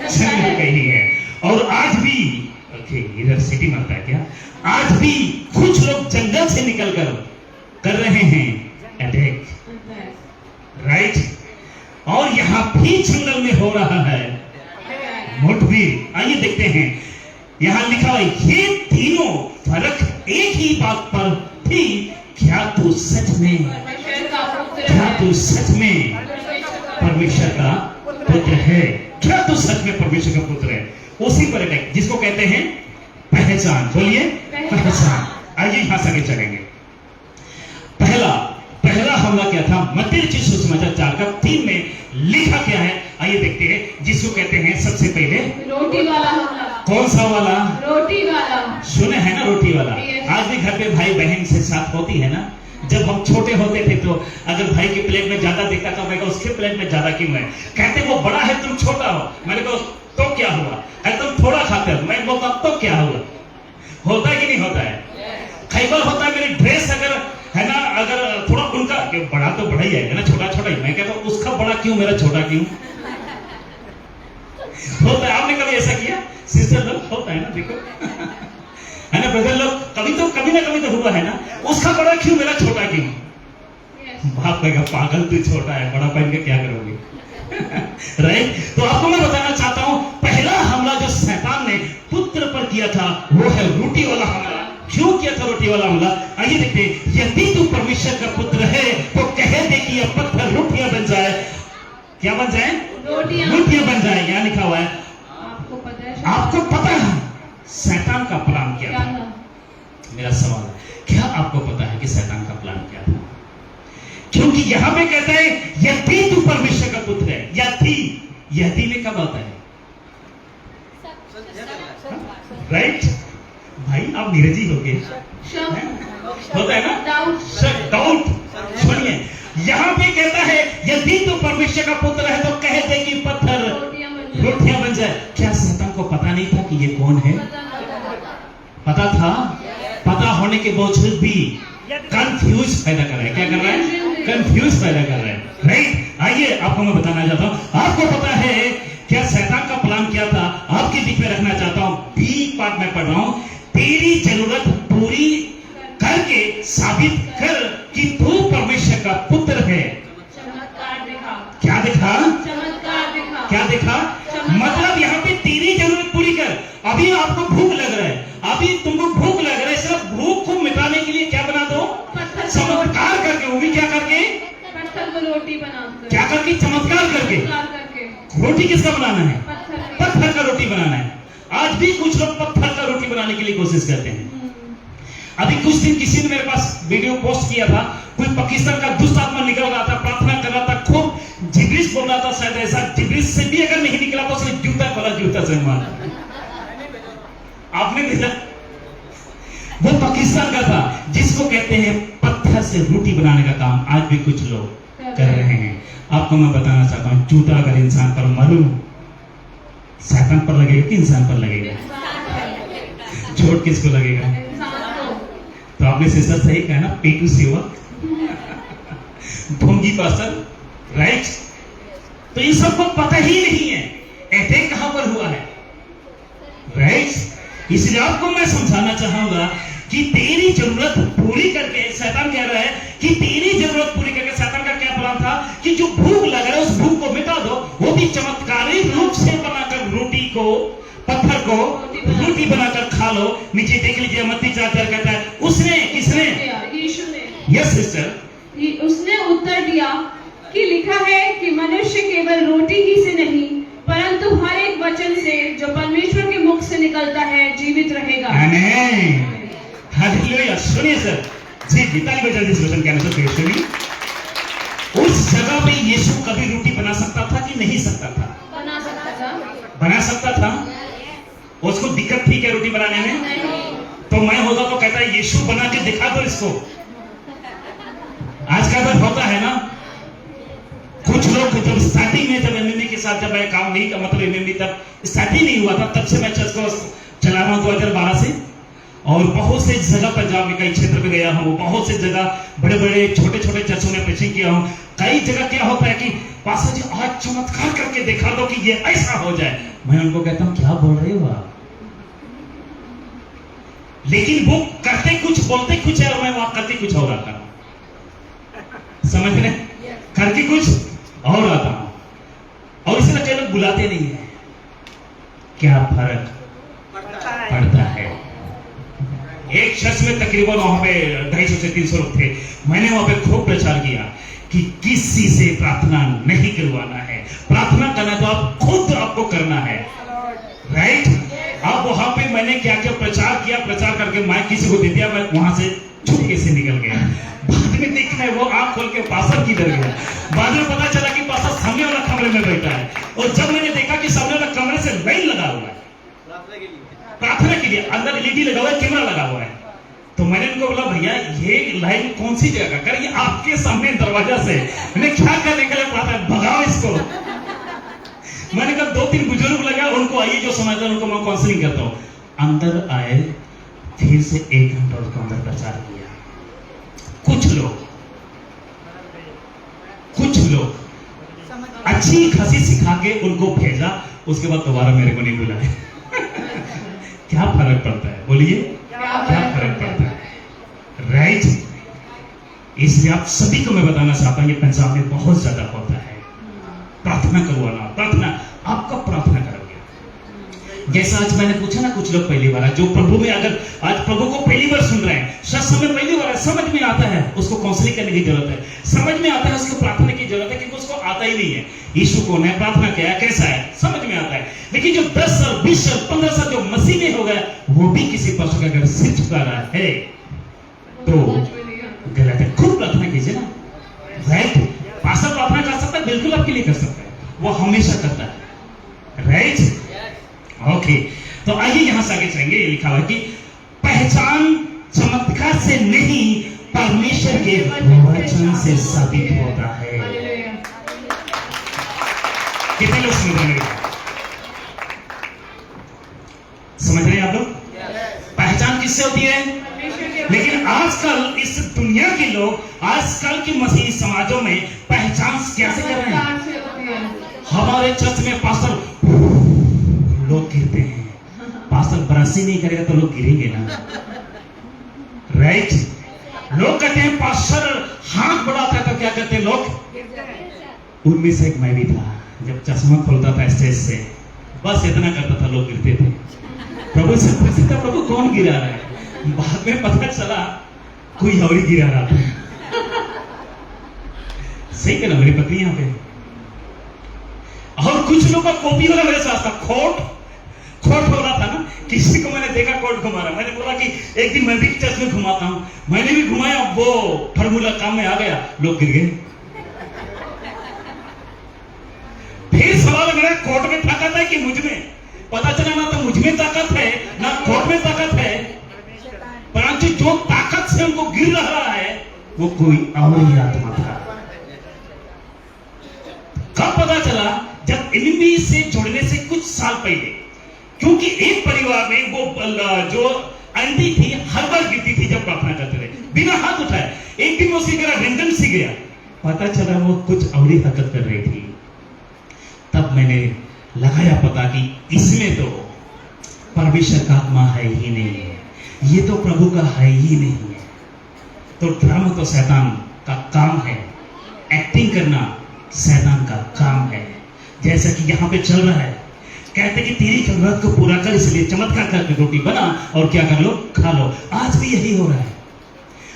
जंगल का ही है। और आज भी इधर सिटी में आता है क्या, आज भी कुछ लोग जंगल से निकलकर कर रहे हैं अटैक। राइट? और यहां भी जंगल में हो रहा है मुठभेड़। आइए देखते हैं, यहां लिखा है ये तीनों फर्क एक ही बात पर थी, क्या तू सच में परमेश्वर का पुत्र है? क्या तू सच में परमेश्वर का पुत्र है? उसी पर अटैक, जिसको कहते हैं पहचान। बोलिए पहचान। आइए यहां से आगे चलेंगे। पहला हमला क्या था? मत्ती रचित सुसमाचार 4 का 3 में लिखा क्या है, आइए देखते हैं। जिसको कहते हैं सबसे पहले रोटी वाला हमला। कौन सा वाला? रोटी वाला। सुने हैं ना रोटी वाला? आज भी घर पे भाई बहन से साथ होती है ना। जब हम छोटे होते थे तो अगर भाई के प्लेट में ज्यादा देखता था, मैं उसके प्लेट में ज्यादा क्यों है? कहते वो बड़ा है तुम छोटा हो। मैंने कहा तो क्या हुआ? तुम थोड़ा खाते हो। मैं बोलता तो क्या हुआ? होता है कि नहीं होता है? कई बार होता है मेरी ड्रेस अगर है ना, अगर थोड़ा उनका बड़ा तो बड़ा ही है ना, छोटा छोटा ही। मैं कहता हूँ उसका बड़ा क्यों, मेरा छोटा क्यों? होता है। आपने कभी ऐसा किया? सिस्टर लोग होता है ना, देखो है ना, ब्रदर लोग कभी ना कभी तो हुआ है ना, उसका बड़ा क्यों, मेरा छोटा क्यों? बाप कहेगा पागल तू छोटा है, बड़ा पहन के क्या करोगे? राइट? तो आपको मैं बताना चाहता हूं, पहला हमला जो शैतान ने पुत्र पर किया था वो है रोटी वाला हमला। क्यों किया था रोटी वाला हमला? आइए देखते हैं। यदि तू परमेश्वर का पुत्र है तो कह दे कि यह पत्थर रोटियां बन जाए। क्या बन जाए? रोटियां बन जाए। यहां लिखा हुआ है। आपको पता है शैतान का प्लान क्या था? मेरा सवाल है, क्या आपको पता है कि शैतान का प्लान क्या था? क्योंकि यहां पे कहता है यदि तू परमेश्वर का पुत्र है। यदि में कब आता है? राइट? भाई आप नीरजी हो गए, होता है ना डाउट। सुनिए, यहां पे कहता है यदि तू परमेश्वर का पुत्र है तो कह दे कि पत्थर रोटियां बन जाए। क्या शैतान को पता नहीं था कि ये कौन है? पता था। पता होने के बावजूद भी कंफ्यूज पैदा कर रहा है। क्या कर रहा है? कंफ्यूज पैदा कर रहा है। राइट? आइए आपको मैं बताना चाहता हूं। आपको पता है क्या शैतान का प्लान क्या था? आपके बीच में रखना चाहता हूं। बी पार्ट में पढ़ रहा हूं। तेरी जरूरत पूरी करके साबित कर कि तू परमेश्वर का पुत्र है। चमत्कार दिखा। क्या दिखा? चमत्कार दिखा। क्या दिखा? मतलब यहाँ पे तेरी जरूरत पूरी कर। अभी आपको भूख लग रहा है, अभी तुमको भूख लग रहा है, सिर्फ भूख को मिटाने के लिए क्या बना दो? चमत्कार करके। वो भी क्या करके? पत्थर को रोटी बना दो। क्या करके? चमत्कार करके। रोटी किसका बनाना है? पत्थर का रोटी बनाना है। आज भी कुछ लोग पत्थर का रोटी बनाने के लिए कोशिश करते हैं। अभी कुछ दिन किसी ने मेरे पास वीडियो पोस्ट किया था, कोई पाकिस्तान का दुष्ट आत्मा निकल रहा था, प्रार्थना कर रहा था, खूब जिब्रिश बोल रहा था। शायद ऐसा जिब्रिश से भी अगर नहीं निकला तो उसने जूता से मारा। आपने देखा? वो पाकिस्तान का था, जिसको कहते हैं पत्थर से रोटी बनाने का काम आज भी कुछ लोग कर रहे हैं। आपको मैं बताना चाहता हूं, जूता अगर इंसान पर मारूं, शैतान पर लगेगा कि इंसान पर लगेगा? चोट किसको लगेगा? तो आपने सिस्टर सही कहा ना, पेटू सेवक, ढोंगी पास्टर। राइट? तो इन सबको पता ही नहीं है अटैक कहां पर हुआ है। राइट? इसलिए आपको मैं समझाना चाहूंगा कि तेरी जरूरत पूरी करके, शैतान कह रहा है कि तेरी जरूरत पूरी करके, शैतान का क्या प्लान था कि जो भूख लग रहा है उस भूख को मिटा दो। वो भी चमत्कारिक रूप से बनाकर रोटी को, पत्थर को रोटी बनाकर खा लो। नीचे देख लीजिए, मत्ती 4 कहता है उसने, किसने? यीशु ने। यस सिस्टर, उसने उत्तर दिया कि लिखा है कि मनुष्य केवल रोटी ही से नहीं परंतु हर एक वचन से जो परमेश्वर के मुख से निकलता है जीवित रहेगा। आमीन, हालेलुया। सुनिए सर जी, गीता में जल्दी वचन के अनुसार सुनिए, उस जगह पे यीशु कभी रोटी बना सकता था कि नहीं सकता था? बना सकता था। बना सकता था। उसको दिक्कत थी क्या रोटी बनाने में? नहीं। तो मैं होगा तो कहता है यीशु बना के दिखा दो इसको। आज का बार होता है ना, कुछ लोग जब स्टार्टिंग में, जब एमएमई के साथ जब मैं काम नहीं का मतलब एमएमई तब स्टार्ट ही नहीं हुआ था, तब से मैं चर्च को चला रहा हूं 2012 से, और बहुत से जगह पंजाब में कई क्षेत्र पे गया हूं, बहुत से जगह बड़े बड़े छोटे छोटे चर्चों में प्रीचिंग किया हूं। कई जगह क्या होता है कि पास्टर जी आज चमत्कार करके दिखा दो कि ये ऐसा हो जाए। मैं उनको कहता हूं क्या बोल रहे हो आप, लेकिन वो करते कुछ बोलते कुछ है और मैं वहां करते कुछ और आता हूं, समझ रहे? करके कुछ और आता हूं, और इसलिए कई लोग बुलाते नहीं है। क्या फर्क पड़ता है? एक चर्च में तकरीबन वहां पे 250 से 300 लोग थे। मैंने वहां पे खूब प्रचार किया कि किसी से प्रार्थना नहीं करवाना है, प्रार्थना करना तो आप खुद आपको करना है, राइट? अब वहां पे मैंने क्या क्या प्रचार किया, प्रचार करके माइक किसी को दे दिया, मैं वहां से छुटके से निकल गया। बाद में देखा है वो आंख खोल के पास्टर किधर गया। बाद में पता चला कि पास्टर सामने वाला कमरे में बैठा है, और जब मैंने देखा कि सामने वाला कमरे से लाइन लगा हुआ है प्रार्थना के लिए, अंदर एलईडी लगा हुआ है, कैमरा लगा हुआ है, तो मैंने उनको बोला भैया ये लाइन कौन सी जगह कर, ये आपके सामने दरवाजा से, मैंने क्या करने के लिए प्रार्थना, भगाओ इसको। मैंने कहा 2-3 बुजुर्ग लगा, उनको आइए जो समझते हैं उनको मैं काउंसलिंग करता हूं। अंदर आए, फिर से 1 घंटा उसको अंदर प्रचार किया। कुछ लोग अच्छी खासी सिखा के उनको भेजा, उसके बाद दोबारा मेरे को नहीं बुलाए। क्या फर्क पड़ता है, बोलिए क्या फर्क पड़ता है, राइट? इसलिए आप सभी को मैं बताना चाहता हूं, ये पंजाब में बहुत ज्यादा होता है प्रार्थना करवाना। प्रार्थना आप कब प्रार्थना करोगे? जैसा आज मैंने पूछा ना, कुछ लोग पहली बार जो प्रभु में, अगर आज प्रभु को पहली बार सुन रहे हैं, सत्संग में पहली बार है, समझ में आता है, उसको काउंसलिंग करने की जरूरत है, समझ में आता है, उसको प्रार्थना की जरूरत है, क्योंकि उसको आता ही नहीं है यीशु कौन है, प्रार्थना क्या है, कैसा है, समझ में आता है। लेकिन जो 10 साल 20 साल 15 साल जो मसीह में हो गया, वो भी किसी पास्टर का अगर सिर झुका रहा है तो गलत है। खुद प्रार्थना कीजिए ना, राइट? पास्टर प्रार्थना कर सकता है, बिल्कुल आपके लिए कर सकता है, वो हमेशा करता है, राइट? ओके, तो आइए यहां से आगे चलेंगे। ये लिखा हुआ है कि पहचान चमत्कार से नहीं परमेश्वर के वचन से साबित होता है। कितने लोग समझ रहे हैं? समझ रहे हैं आप लोग? पहचान किससे होती है? लेकिन आजकल इस दुनिया के लोग, आजकल के मसीही समाजों में पहचान कैसे कर रहे हैं? हमारे चर्च में पास्टर लोग गिरते हैं, पास्टर बरसी नहीं करेगा तो लोग गिरेंगे ना, राइट? लोग कहते हैं पास्टर हाथ बढ़ाता है तो क्या कहते हैं लोग? उनमें से एक मैं भी था, जब चश्मा खोलता था स्टेज से, बस इतना करता था, लोग गिरते थे। प्रभु से पूछता था प्रभु कौन गिरा रहा है, बाद में पता चला कोई और ही गिरा रहा था। सही है ना मेरी पत्नी यहाँ पे? और कुछ लोग का कॉपी वाला मेरे साथ था, खोट हो रहा था ना, किसी को मैंने देखा कोट घुमा रहा, मैंने बोला कि एक दिन मैं भी चर्च में घुमाता हूं, मैंने भी घुमाया, वो फार्मूला काम में आ गया, लोग गिर गए। फिर सवाल मेरा कोट में ताकत है कि मुझ में? पता चला ना तो मुझ में ताकत है ना कोट में ताकत है, परंतु जो ताकत से उनको गिर रहा है वो कोई और ही आत्मा था। कब पता चला? जब एनिमी से जुड़ने से कुछ साल पहले, क्योंकि एक परिवार में वो जो आंटी थी हर बार गिरती थी जब प्रार्थना करते थे बिना हाथ उठाए। एक दिन वो सीखा, रेंडम सी गया, पता चला वो कुछ और ही हरकत कर रही थी। तब मैंने लगाया पता कि इसमें तो परमेश्वर का आत्मा है ही नहीं है, ये तो प्रभु का है ही नहीं है। तो ड्रामा तो शैतान का काम है, एक्टिंग करना शैतान का काम है। जैसा कि यहां पे चल रहा है, कहते कि तेरी जरूरत को पूरा कर, इसलिए चमत्कार करके रोटी बना और क्या कर लो, खा लो। आज भी यही हो रहा है,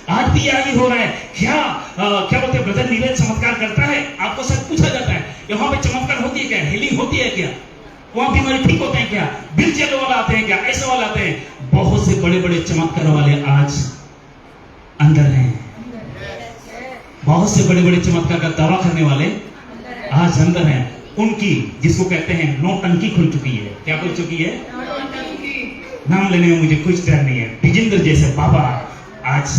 आज भी आगे हो रहा है। क्या बोलते हैं ब्रदर नीरज चमत्कार करता है? आपको सब पूछा जाता है यहाँ पे चमत्कार होती है क्या, हीलिंग होती है क्या, वहां बीमारी ठीक होते हैं क्या, बिल चेल वाला आते हैं क्या, ऐसे वाले आते हैं। बहुत से बड़े बड़े चमत्कार वाले आज अंदर हैं। बहुत से बड़े बड़े चमत्कार का दावा करने वाले आज अंदर हैं। उनकी जिसको कहते हैं नौटंकी खुल चुकी है। क्या खुल चुकी है? नाम लेने में मुझे कुछ डर नहीं है। विजेंद्र जैसे बाबा आज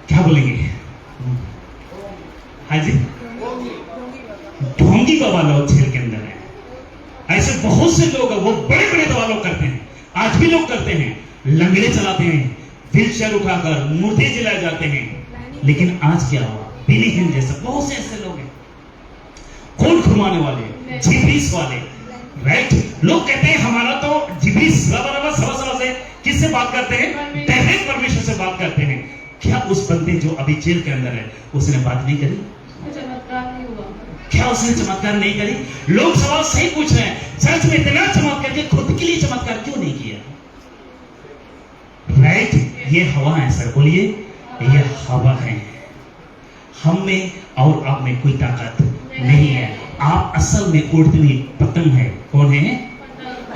क्या बोलेंगे? हाँ जी, ढोंगी बाबा लोग जेल के अंदर है। ऐसे बहुत से लोग हैं, वो बड़े बड़े दवा लोग करते हैं, आज भी लोग करते हैं, लंगड़े चलाते हैं, व्हीलचेयर उठाकर मुर्दे जलाए जाते हैं। लेकिन आज क्या हुआ? बिली हिल जैसे बहुत से ऐसे लोग हैं, खून खुरवाने वाले, जिब्रीस वाले, राइट? लोग कहते हैं हमारा तो जिब्रीस सवा से किससे बात करते हैं? डायरेक्ट परमेश्वर से बात करते हैं। क्या उस बंदे जो अभी जेल के अंदर है उसने बात नहीं करी? चमत्कार नहीं हुआ? क्या उसने चमत्कार नहीं करी? लोग सवाल सही पूछ रहे हैं, चर्च में इतना चमत्कार किया, खुद के लिए चमत्कार क्यों नहीं किया? राइट? ये हवा है सर, बोलिए, ये हवा है। हम में और आप में कोई ताकत नहीं है। आप असल में उड़ती हुई पतंग है। कौन है?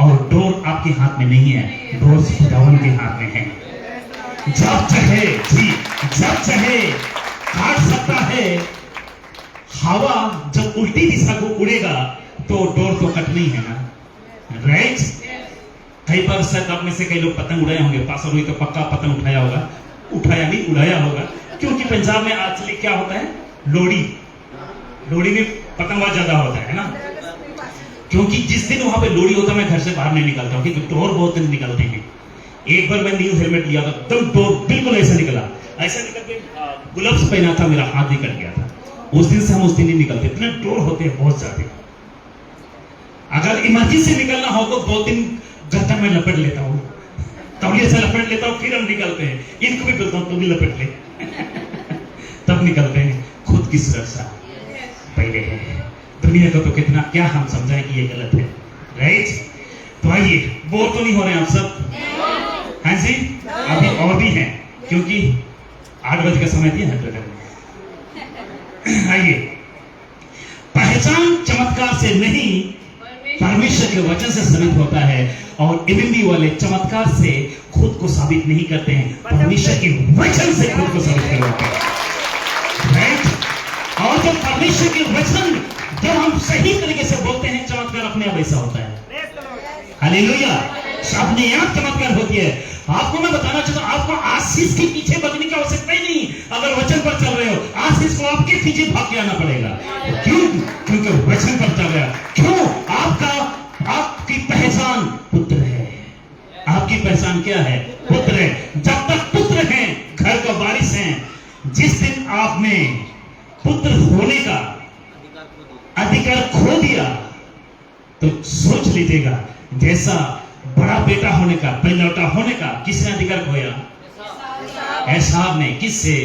और डोर आपके हाथ में नहीं है, डोर खुदावन के हाथ में है। जब चाहे जी, जब चाहे काट सकता है। हवा जब उल्टी दिशा को उड़ेगा तो डोर तो कटनी है ना, राइट? कई बार शायद आप में से कई लोग पतंग उड़ाए होंगे। पास हुई तो पक्का पतंग उठाया होगा, उठाया नहीं उड़ाया होगा। क्योंकि पंजाब में एक्चुअली क्या होता है, लोहड़ी, लोहड़ी में पतंगबाज ज्यादा होता है ना। क्योंकि जिस दिन वहां पे लोहड़ी होता है मैं घर से बाहर नहीं निकलता हूँ, क्योंकि डोर बहुत दिन निकलते हैं। एक बार मैं न्यू हेलमेट लिया था, तब डोर बिल्कुल ऐसा निकला, ऐसा निकल के ग्लव्स पहना था, मेरा हाथ निकल गया था। उस दिन से हम उस दिन नहीं निकलते, इतने डोर होते हैं बहुत ज्यादा। अगर इमरजेंसी निकलना हो तो 2 दिन गत्ता में लपेट लेता हूँ, तौलिए से लपेट लेता हूँ, फिर हम निकलते हैं। इनको भी बोलता हूँ तू भी लपेट ले तब निकलते हैं। खुद की सुरक्षा पहले है। दुनिया को तो कितना क्या हम समझाएं कि ये गलत है, राइट? तो आइए, बोर तो नहीं हो रहे हैं आप सब? हाँ जी, अभी और भी हैं, क्योंकि 8 बजे का समय दिया है। आइए, पहचान चमत्कार से नहीं परमेश्वर के वचन से साबित होता है। और एमएमबी वाले चमत्कार से खुद को साबित नहीं करते हैं, परमेश्वर के वचन से खुद को साबित करवाते हैं, राइट? और जब परमेश्वर के वचन जब हम सही तरीके से बोलते हैं, चमत्कार अपने आप ऐसा होता है। हालेलुया! अपने आप चमत्कार होती है। आपको मैं बताना चाहता हूं, आपको आशीष के पीछे भागने की आवश्यकता ही नहीं। अगर वचन पर चल रहे हो, आशीष को आपके पीछे भाग के आना पड़ेगा। क्यों? क्योंकि वचन पर चल रहा है। क्यों? आपकी पहचान पुत्र है। आपकी पहचान क्या है? पुत्र है। जब तक पुत्र हैं, घर का वारिस हैं। जिस दिन आपने पुत्र होने का अधिकार खो दिया तो सोच लीजिएगा, जैसा बड़ा बेटा होने का, पहलौटा होने का किसने अधिकार खोया? एसाव ने। किससे?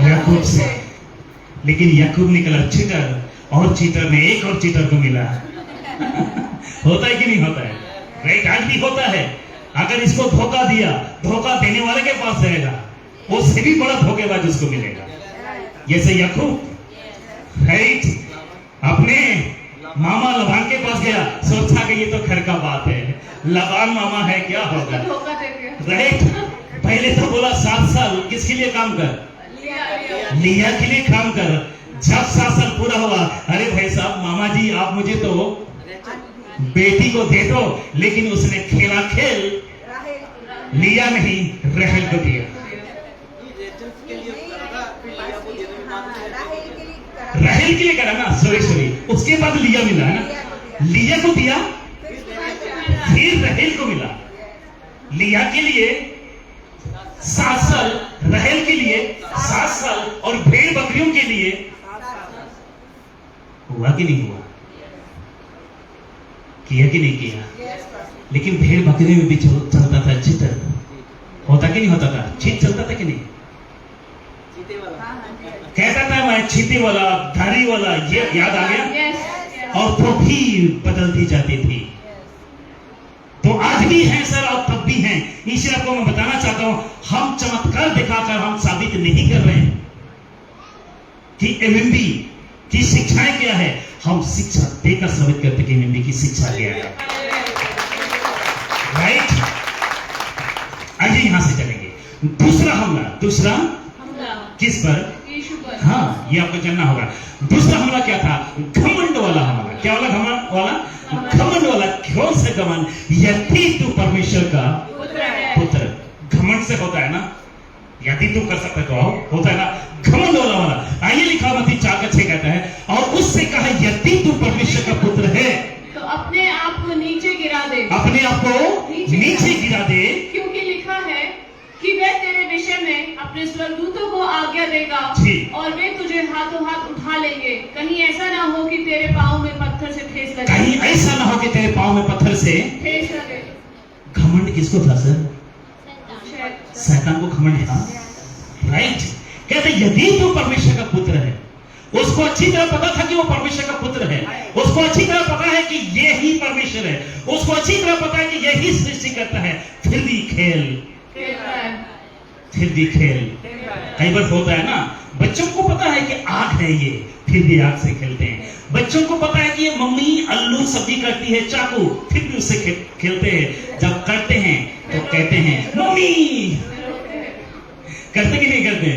याकूब से। लेकिन याकूब निकला चीटर, और चीटर ने एक और चीटर को मिला। होता है कि नहीं होता है? राइट? आज भी होता है। अगर इसको धोखा दिया, धोखा देने वाले के पास रहेगा, उससे भी बड़ा धोखेबाज उसको मिलेगा। जैसे याकूब, राइट, अपने मामा लबान के पास गया, सोचा कि ये तो घर का बात है, लबान मामा है, क्या होगा, राइट? पहले तो बोला 7 साल किसके लिए काम कर? लिया के लिए काम कर। जब 7 साल पूरा हुआ, अरे भाई साहब, मामा जी आप मुझे तो बेटी को दे दो। लेकिन उसने खेला खेल, लिया नहीं, रहल को दिया। रहल के लिए करा ना, सॉरी, उसके बाद लिया मिला है ना। लिया को दिया, फिर रहल को मिला। लिया के लिए 7 साल, रहल के लिए 7 साल, और भेड़ बकरियों के लिए हुआ कि नहीं हुआ? किया कि नहीं किया? लेकिन भेड़ बकरी में भी चलता था चित्र, होता कि नहीं होता था? चित चलता था कि नहीं? कहता था मैं चीते वाला, धारी वाला, ये याद आ गया। और तो भी बदलती जाती थी। तो आज भी है सर, और तब भी हैं। इसलिए आपको मैं बताना चाहता हूं, हम चमत्कार दिखाकर हम साबित नहीं कर रहे हैं कि एमएमबी की शिक्षाएं क्या है। हम शिक्षा देकर साबित करते हैं कि एमएमबी की शिक्षा क्या है। राइट, आइए यहां से चलेंगे। दूसरा हमला किस पर? यीशु पर। हाँ, ये आपको जानना होगा। दूसरा हमला क्या था? घमंड वाला हमला। क्या वाला? घमंड वाला। क्यों से घमंड? यदि तू परमेश्वर का पुत्र। घमंड से होता है ना, यदि तू कर सकते तो होता है ना, घमंड वाला। आइए लिखा मत्ती 4:6 कहता है, और उससे कहा यदि तू परमेश्वर का पुत्र है तो अपने आप को नीचे गिरा दे। अपने आप को नीचे गिरा दे, क्योंकि लिखा है कि वह तेरे विषय में अपने स्वर्गदूतों को आज्ञा देगा और वे तुझे हाथों हाथ उठा लेंगे। कहीं ऐसा ना हो कि तेरे पाँव में पत्थर से ठेस लगे। कहीं ऐसा ना हो कि तेरे पाँव में पत्थर से ठेस लगे। घमंड किसको था सर? शैतान को घमंड था। राइट, कहते यदि तू परमेश्वर का पुत्र है। उसको अच्छी तरह पता था कि वो परमेश्वर का पुत्र है। उसको अच्छी तरह पता है कि ये ही परमेश्वर है। उसको अच्छी तरह पता है कि यही सृष्टि करता है। फिर भी खेल। कई बार होता है ना, बच्चों को पता है कि आग है ये, फिर भी आग से खेलते हैं। बच्चों को पता है कि ये मम्मी आलू सब्जी करती है चाकू, फिर भी उससे खेलते हैं। जब करते हैं तो कहते हैं मम्मी। करते कि नहीं करते?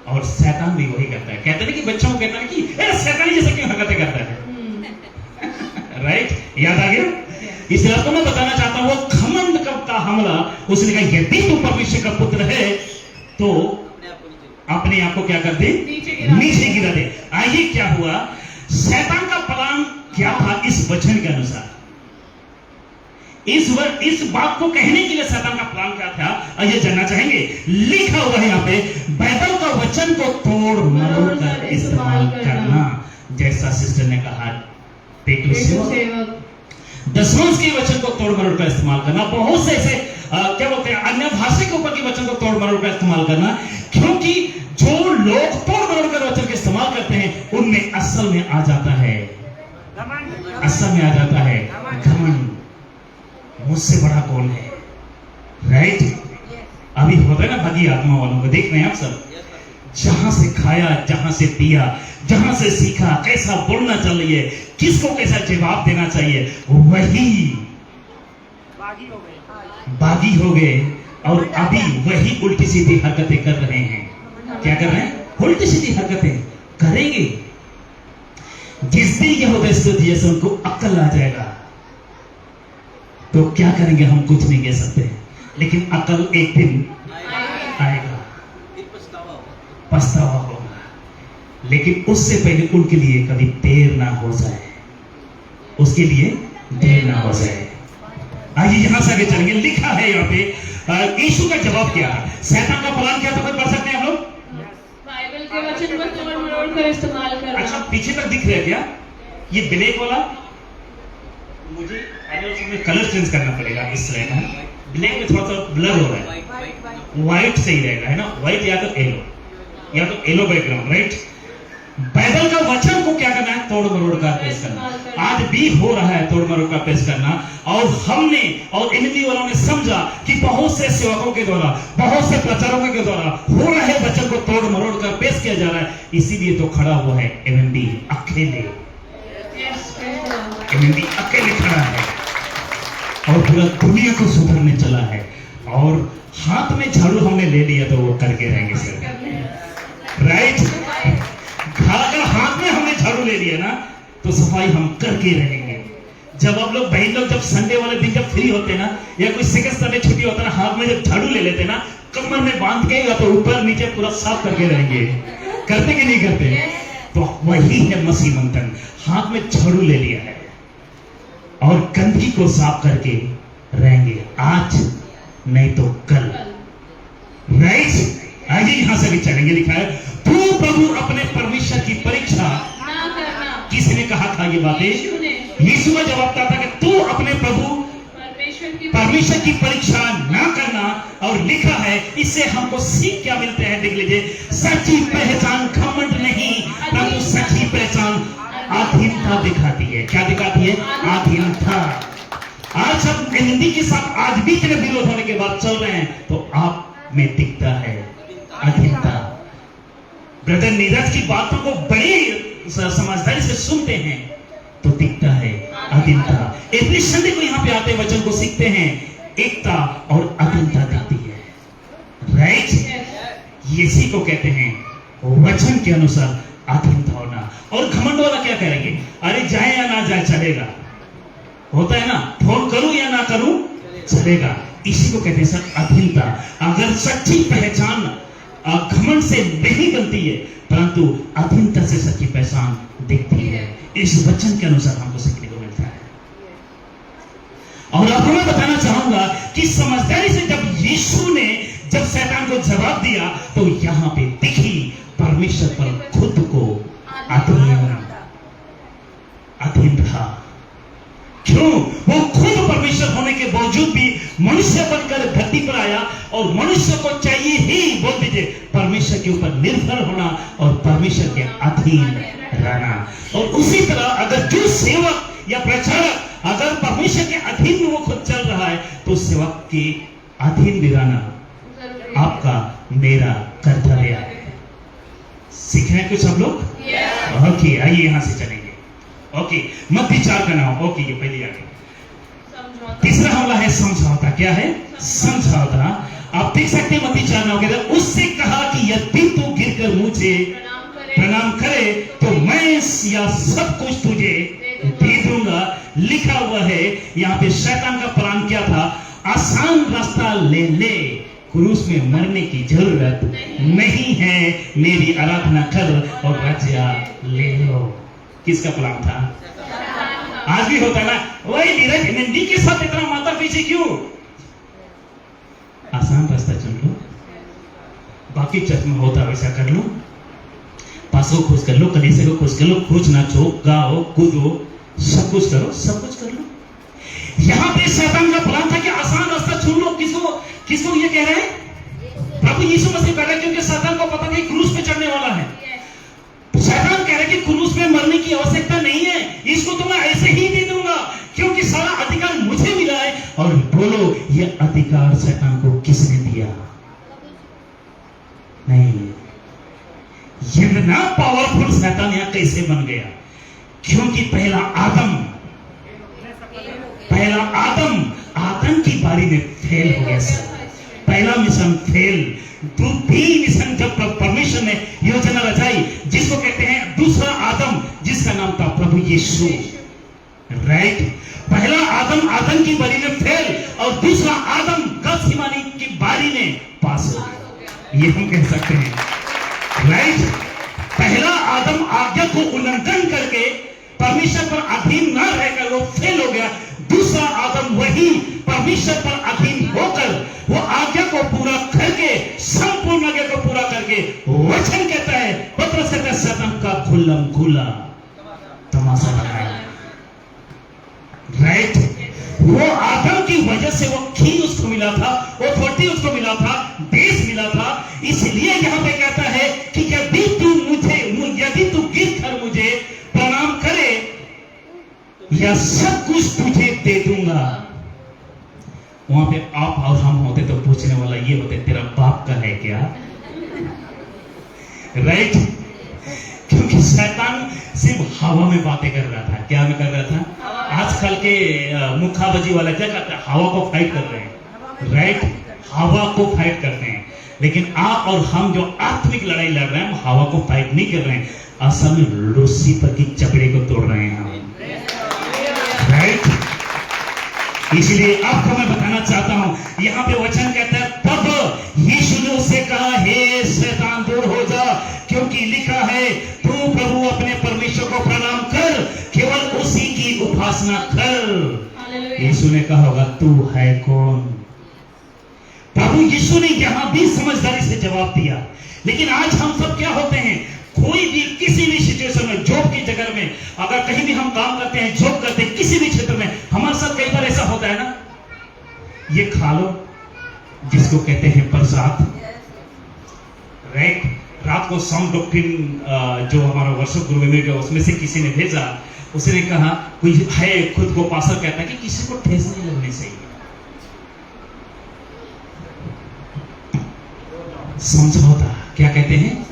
और शैतान भी वही करता है। कहते हैं कि बच्चों को कहता है कि शैतान जैसे क्यों हरकतें करता है। राइट, याद आ गया? इसलिए आपको मैं बताना चाहता हूं, वो घमंड का हमला। उसने कहा यदि तू परमेश्वर का पुत्र है तो अपने आप को क्या कर दे? नीचे गिरा दे। आइए क्या हुआ? शैतान का प्लान क्या था इस वचन के अनुसार? इस बात को कहने के लिए शैतान का प्लान क्या था, आइए जानना चाहेंगे। लिखा हुआ है यहाँ पे, बाइबल का वचन को तोड़ मरोड़ कर इस्तेमाल करना। जैसा सिस्टर ने कहा, पेटू सेवक। दशवंश के वचन को तोड़ मरोड़ कर इस्तेमाल करना। बहुत से ऐसे क्या बोलते हैं, अन्य भाषा के ऊपर के वचन को तोड़ मरोड़ कर इस्तेमाल करना। क्योंकि जो लोग तोड़ मरोड़ कर वचन का इस्तेमाल करते हैं, उनमें असल में आ जाता है घमंड। मुझसे बड़ा कौन है? राइट, अभी होता है ना भागी आत्मा वालों को, देख रहे हैं आप सब। जहां से खाया, जहां से पिया, जहां से सीखा कैसा बोलना चाहिए, किसको कैसा जवाब देना चाहिए, वही बागी हो गए। और अभी वही उल्टी सीधी हरकतें कर रहे हैं। क्या कर रहे हैं? उल्टी सीधी हरकतें करेंगे। जिस दिन क्या होता है, जैसे उनको अक्ल आ जाएगा तो क्या करेंगे हम कुछ नहीं कह सकते, लेकिन अकल एक दिन आएगा, पछतावा होगा। लेकिन उससे पहले उनके लिए कभी देर ना हो जाए, उसके लिए देर ना हो जाए। आइए यहां से आगे चलेंगे। लिखा है यहाँ पे यीशु का जवाब क्या था, शैतान का प्लान क्या था, कोई पढ़ सकते हैं हम लोग? बाइबल के वचन को तोड़ मरोड़ कर इस्तेमाल करना। अच्छा, पीछे तक दिख रहा है क्या? ये ब्लैक वाला मुझे उसमें कलर चेंज करना पड़ेगा। इस तरह का ब्लैक में थोड़ा सा ब्लर हो रहा है। व्हाइट सही रहेगा, है ना? व्हाइट या तो येलो बैकग्राउंड। राइट, बाइबल का वचन को क्या करना है? तोड़ मरोड़ कर पेश करना। आज भी हो रहा है तोड़ मरोड़ कर पेश करना। और हमने और एमएमबी वालों ने समझा कि बहुत से सेवकों के द्वारा, बहुत से प्रचारकों के द्वारा हो रहे वचन को तोड़ मरोड़ कर पेश किया जा रहा है। इसीलिए तो खड़ा हुआ है एमएमबी अकेले। एमएमबी अकेले खड़ा है और पूरा दुनिया को सुधारने चला है। और हाथ में झाड़ू हमने ले लिया तो वो करके रहेंगे सर। राइट, अगर हाथ में हमने झाड़ू ले लिया ना तो सफाई हम करके रहेंगे। जब आप लोग बहन लोग जब संडे वाले दिन जब फ्री होते ना, या कोई सेकंड संडे छुट्टी होता ना, हाथ में जब झाड़ू ले लेते ना, कमर में बांध के या तो ऊपर नीचे पूरा साफ करके रहेंगे। करते कि नहीं करते? तो वही है मसीह मंथन। हाथ में झाड़ू ले लिया है और गंदगी को साफ करके रहेंगे, आज नहीं तो कल। राइट, आइए यहां से भी चलेंगे। लिखा है, तू प्रभु अपने परमेश्वर की परीक्षा ना करना। किसने कहा था ये बातें? यीशु का जवाब था कि तू अपने प्रभु परमेश्वर की परीक्षा ना करना। और लिखा है, इससे हमको सीख क्या मिलते हैं, देख लीजिए। सच्ची पहचान घमंड नहीं, परंतु सच्ची पहचान अधीनता दिखाती है। क्या दिखाती है? अधीनता। आज हम हिंदी के साथ आज भी इतने विरोध होने के बाद चल रहे हैं तो आप में दिखता है अधीनता। ब्रदर नीरज की बातों को बड़ी समझदारी से सुनते हैं तो दिखता है अधीनता। इतनी संडे को यहाँ पे आते वचन को सीखते हैं, एकता और अधीनता दिखती है। राइट, इसी को कहते हैं वचन के अनुसार अधीनता होना। और घमंड वाला क्या करेंगे, अरे जाए या ना जाए चलेगा, होता है ना, फोन करूं या ना करूं चलेगा। इसी को कहते हैं सर अधीनता। अगर सच्ची पहचान घमंड से नहीं बनती है परंतु अधीनता से सच्ची पहचान दिखती है। इस वचन के अनुसार हमको सीखने को मिलता है। और आपको मैं बताना चाहूंगा कि समझदारी से जब यीशु ने जब शैतान को जवाब दिया तो यहां पे दिखी परमेश्वर पर खुद को अधीन रहा। क्यों? वो खुद परमेश्वर होने के बावजूद भी मनुष्य बनकर धरती पर आया और मनुष्य को चाहिए ही, बोल दीजिए, परमेश्वर के ऊपर निर्भर होना और परमेश्वर के अधीन रहना। और उसी तरह अगर जो सेवक या प्रचारक अगर परमेश्वर के अधीन में वो खुद चल रहा है तो सेवक के अधीन भी रहना आपका मेरा कर्तव्य है। सीख रहे हैं कुछ सब लोग? ओके, आइए यहां से चलेंगे। ओके, मत्ती 4 का नाम। ओके, ये पहले आ गया। तीसरा हमला है समझौता। क्या है? समझौता। आप देख सकते हैं मत्ती 4 नाम के अंदर उससे कहा कि यदि तू गिरकर मुझे प्रणाम करे तो मैं या सब कुछ तुझे दे दूंगा। लिखा हुआ है यहाँ पे शैतान का प्लान क्या था? आसान रास्ता ले ले, क्रूस में मरने की जरूरत नहीं है, मेरी आराधना कर और राज्य ले लो। किसका प्लान था? आज भी होता है ना, वही नीरज हिंदी के साथ इतना माता पीछे क्यों? आसान रास्ता चुन लो, बाकी चर्च में होता वैसा कर लो, पास को खुश कर लो, कलीसिया को खुश कर लो, खुश नाचो, गाओ, कूदो, सब कुछ करो, सब कुछ कर लो। यहां पे शैतान का प्लान था कि आसान रास्ता चुन लो। किसको ये कह रहे हैं? प्रभु यीशु मसीह कह रहे हैं, क्योंकि शैतान को पता नहीं क्रूस पे चढ़ने वाला है। शैतान कह रहा है कि क्रूस में मरने की आवश्यकता नहीं है, इसको तो मैं ऐसे ही दे दूंगा क्योंकि सारा अधिकार मुझे मिला है। और बोलो, ये अधिकार शैतान को किसने दिया? नहीं, इतना पावरफुल शैतान यहां कैसे बन गया? क्योंकि पहला आदम की बारी में फेल हो गया। पहला मिशन फेल। दूसरी मिशन जब परमेश्वर ने योजना रचाई जिसको कहते हैं दूसरा आदम, जिसका नाम था प्रभु यीशु। राइट, पहला आदम की बारी में फेल और दूसरा आदम गत्सेमानी की बारी में पास हो गया, ये हम कह सकते हैं। राइट, पहला आदम आज्ञा को उल्लंघन करके परमेश्वर पर अधीन न रहकर वो फेल हो गया। दूसरा आदम वही परमेश्वर पर अधीन होकर वो आज्ञा को पूरा करके, संपूर्ण आज्ञा को पूरा करके, वचन कहता है, पत्रस कहता है, शैतान का खुल्लम खुल्ला तमाशा लगाया। राइट, वो आदम की वजह से वो खीन उसको मिला था, वो अथॉरिटी उसको मिला था, देश मिला था। इसलिए यहां पे कहता है कि यदि तू गिर कर मुझे प्रणाम करे या सब कुछ तुझे दे दूंगा। वहां पे आप और हम होते तो पूछने वाला ये होते, तेरा बाप का है क्या? राइट, क्योंकि शैतान सिर्फ हवा में बातें कर रहा था। क्या में कर रहा था? आजकल के मुक्काबाजी वाला क्या करता है? हवा को फाइट कर रहे हैं। राइट, हवा को फाइट करते हैं। लेकिन आप और हम जो आत्मिक लड़ाई लड़ रहे हैं, हम हवा को फाइट नहीं कर रहे हैं, असल में लूसीफर की चपड़े को तोड़ रहे हैं हम। राइट, इसलिए आपको मैं बताना चाहता हूं, यहां पे वचन कहता है, तब यीशु ने उससे कहा, हे शैतान दूर हो जा, क्योंकि लिखा है, तू प्रभु अपने परमेश्वर को प्रणाम कर, केवल उसी की उपासना कर। यीशु ने कहा होगा, तू है कौन? प्रभु यीशु ने यहां भी समझदारी से जवाब दिया। लेकिन आज हम सब क्या होते हैं, कोई भी किसी भी सिचुएशन में, जॉब की जगह में, अगर कहीं भी हम काम करते हैं, जॉब करते हैं, किसी भी क्षेत्र में, हमारे साथ कई बार ऐसा होता है ना, ये खा लो, जिसको कहते हैं प्रसाद। राइट, रात को साउंड डॉक्ट्रिन जो हमारा वर्षिप ग्रुप में, उसमें से किसी ने भेजा उसने कहा, कोई है खुद को पास्टर कहता है कि किसी को ठेस नहीं लगनी चाहिए। समझौता क्या कहते हैं?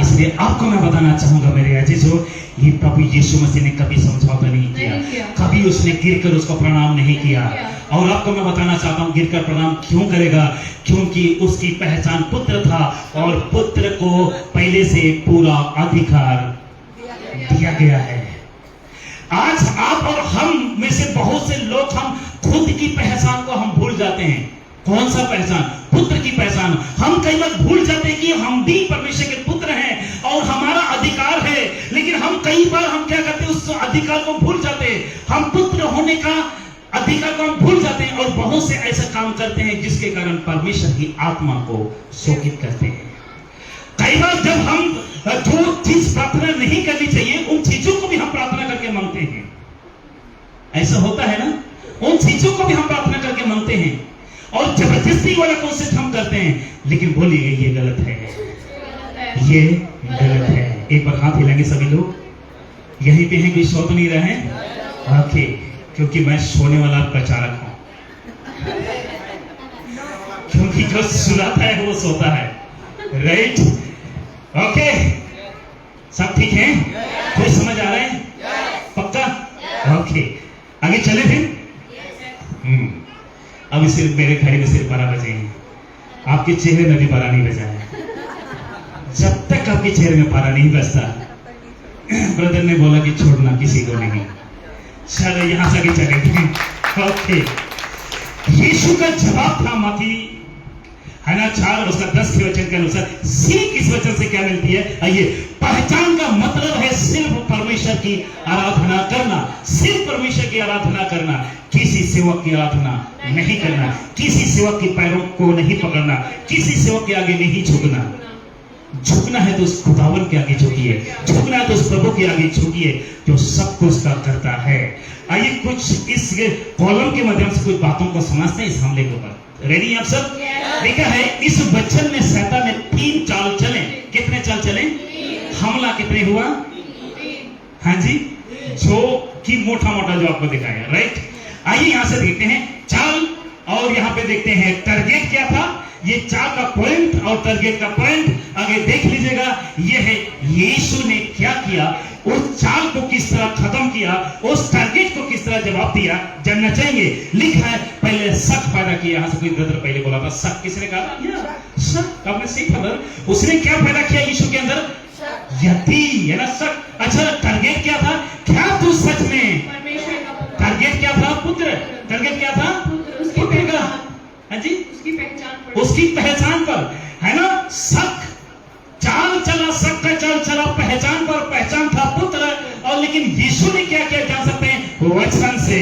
इसलिए आपको मैं बताना चाहूंगा मेरे अजीजों, ये प्रभु यीशु मसीह ने कभी समझौता नहीं किया, कभी उसने गिरकर उसको प्रणाम नहीं किया। और आपको मैं बताना चाहता हूं गिरकर प्रणाम क्यों करेगा, क्योंकि उसकी पहचान पुत्र था और पुत्र को पहले से पूरा अधिकार दिया गया है। आज आप और हम में से बहुत से लोग हम खुद की पहचान को हम भूल जाते हैं। कौन सा पहचान? पुत्र की पहचान। हम कई बार भूल जाते हैं कि हम भी परमेश्वर के पुत्र हैं और हमारा अधिकार है, लेकिन हम कई बार हम क्या करते हैं, उस अधिकार को भूल जाते हैं। हम पुत्र होने का अधिकार को हम भूल जाते हैं और बहुत से ऐसा काम करते हैं जिसके कारण परमेश्वर की आत्मा को शोकित करते हैं। कई बार जब हम जो चीज प्रार्थना नहीं करनी चाहिए उन चीजों को भी हम प्रार्थना करके मांगते हैं। ऐसा होता है ना, उन चीजों को भी हम प्रार्थना करके मांगते हैं और जबरदस्ती वाला कोशिश हम करते हैं, लेकिन बोलिए ये गलत है, ये गलत है। एक बार हाथ हिलाएंगे सभी लोग। यहीं पे हैं, कोई सो तो नहीं रहे हैं? ओके, क्योंकि मैं सोने वाला प्रचारक हूं, क्योंकि जो सुनाता है वो सोता है, राइट? ओके, सब ठीक है? कोई समझ आ रहा है? पक्का? ओके, आगे चले फिर। अभी सिर्फ मेरे घड़ी में सिर्फ 12 बजे हैं, आपके चेहरे में भी 12 नहीं बजा है। जब तक आपके चेहरे में 12 नहीं बजता, ब्रदर ने बोला कि छोड़ना किसी को नहीं। चलो यहां से आगे चलेंगे। ओके, यीशु का जवाब था मत्ती है ना 4 और उसका 10 के वचन के अनुसार सीख इस वचन से क्या मिलती है? आइए, पहचान का मतलब है सिर्फ परमेश्वर की आराधना करना, सिर्फ परमेश्वर की आराधना करना, किसी सेवक की आराधना नहीं करना, किसी सेवक के पैरों को नहीं पकड़ना, किसी सेवक के आगे नहीं झुकना। झुकना है तो उस खुदावन के आगे झुकिए, झुकना है तो उस प्रभु के आगे झुकिए जो सब कुछ का करता है। आइए कुछ इस कॉलम के माध्यम से कुछ बातों को समझते हैं इस हमले के ऊपर। रेडी आप सब? देखा है इस वचन में शैतान ने 3 चाल चले। कितने चाल चले? हमला कितने हुआ? हाँ जी, जो कि मोटा मोटा जो आपको दिखाया, राइट? आइए यहां से देखते हैं चाल और यहां पे देखते हैं टारगेट क्या था। ये चाल का पॉइंट और टारगेट का पॉइंट आगे देख लीजिएगा। ये है यीशु ने क्या किया, उस चाल को किस तरह खत्म किया, उस टारगेट को किस तरह जवाब दिया, जानना चाहिए। लिखा है पहले शक पैदा किया। यहां से कोई ब्रदर पहले बोला था शक, किसने कहा? शक। आपने सीखा था उसने क्या पैदा किया यीशु के अंदर? यति, है ना, शक। अच्छा, टारगेट क्या था? क्या तू सच में टारगेट क्या था? पुत्र। टारगेट क्या था? पुत्र का। हाँ जी, उसकी पहचान पर, है ना। शक चाल चला, शक का चाल चला पहचान पर, पहचान था पुत्र। और लेकिन यीशु ने क्या किया जान सकते हैं? वचन से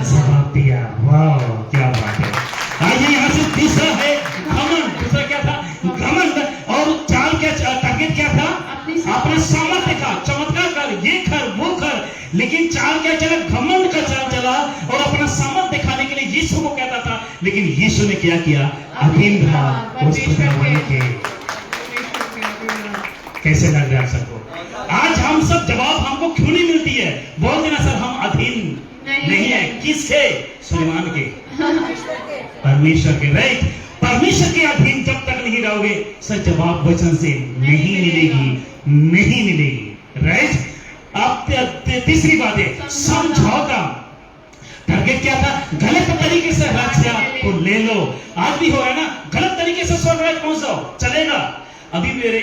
जवाब दिया। वाह, क्या बात है। आइए यहां से तीसरा है घमंड। दूसरा क्या था? घमंड। और चाल क्या, टारगेट क्या था? अपना सामर्थ्य का, चमत्कार कर, ये कर वो कर। लेकिन चाल क्या चला? घमंड का चाल चला और अपना सामर्थ्य दिखाने के लिए यीशु को कहता था। लेकिन यीशु ने क्या किया? अधीन था उस खुदावन के। कैसे लग रहा है सबको? आज हम सब जवाब हमको क्यों नहीं मिलती है? बोल देना सर, हम अधीन नहीं है। किसके? सुलेमान के, परमेश्वर के, राइट? परमेश्वर के अधीन जब तक नहीं रहोगे सर, जवाब वचन से नहीं मिलेगी, नहीं मिलेगी, राइट? अब तीसरी बात है समझौता। टारगेट क्या था? गलत तरीके से राज्य को ले लो। आज भी हो रहा है ना, गलत तरीके से स्वर्ग राज्य पहुंचाओ, चलेगा। अभी मेरे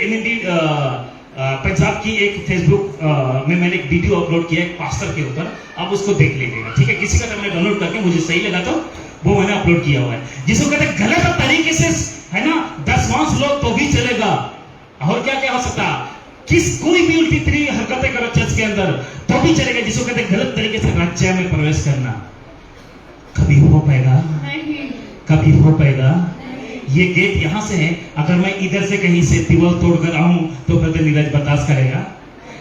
पंजाब की एक फेसबुक में मैंने एक वीडियो अपलोड किया एक पास्टर के ऊपर, आप उसको देख लीजिएगा, ठीक है? किसी का मैंने डाउनलोड करके मुझे सही लगा तो वो मैंने अपलोड किया हुआ है, जिसको कहते हैं गलत तरीके से, है ना, 10 लोग तो भी चलेगा। और क्या क्या हो सकता? कोई भी उल्टी तिरी हरकतें करो चर्च के अंदर तो भी चलेगा, जिसको कहते हैं गलत तरीके से राज्य में प्रवेश करना। कभी हो पाएगा? कभी हो पाएगा? ये गेट यहां से है, अगर मैं इधर से कहीं से दीवार तोड़कर आऊं तो ब्रदर नीरज बर्दाश्त करेगा?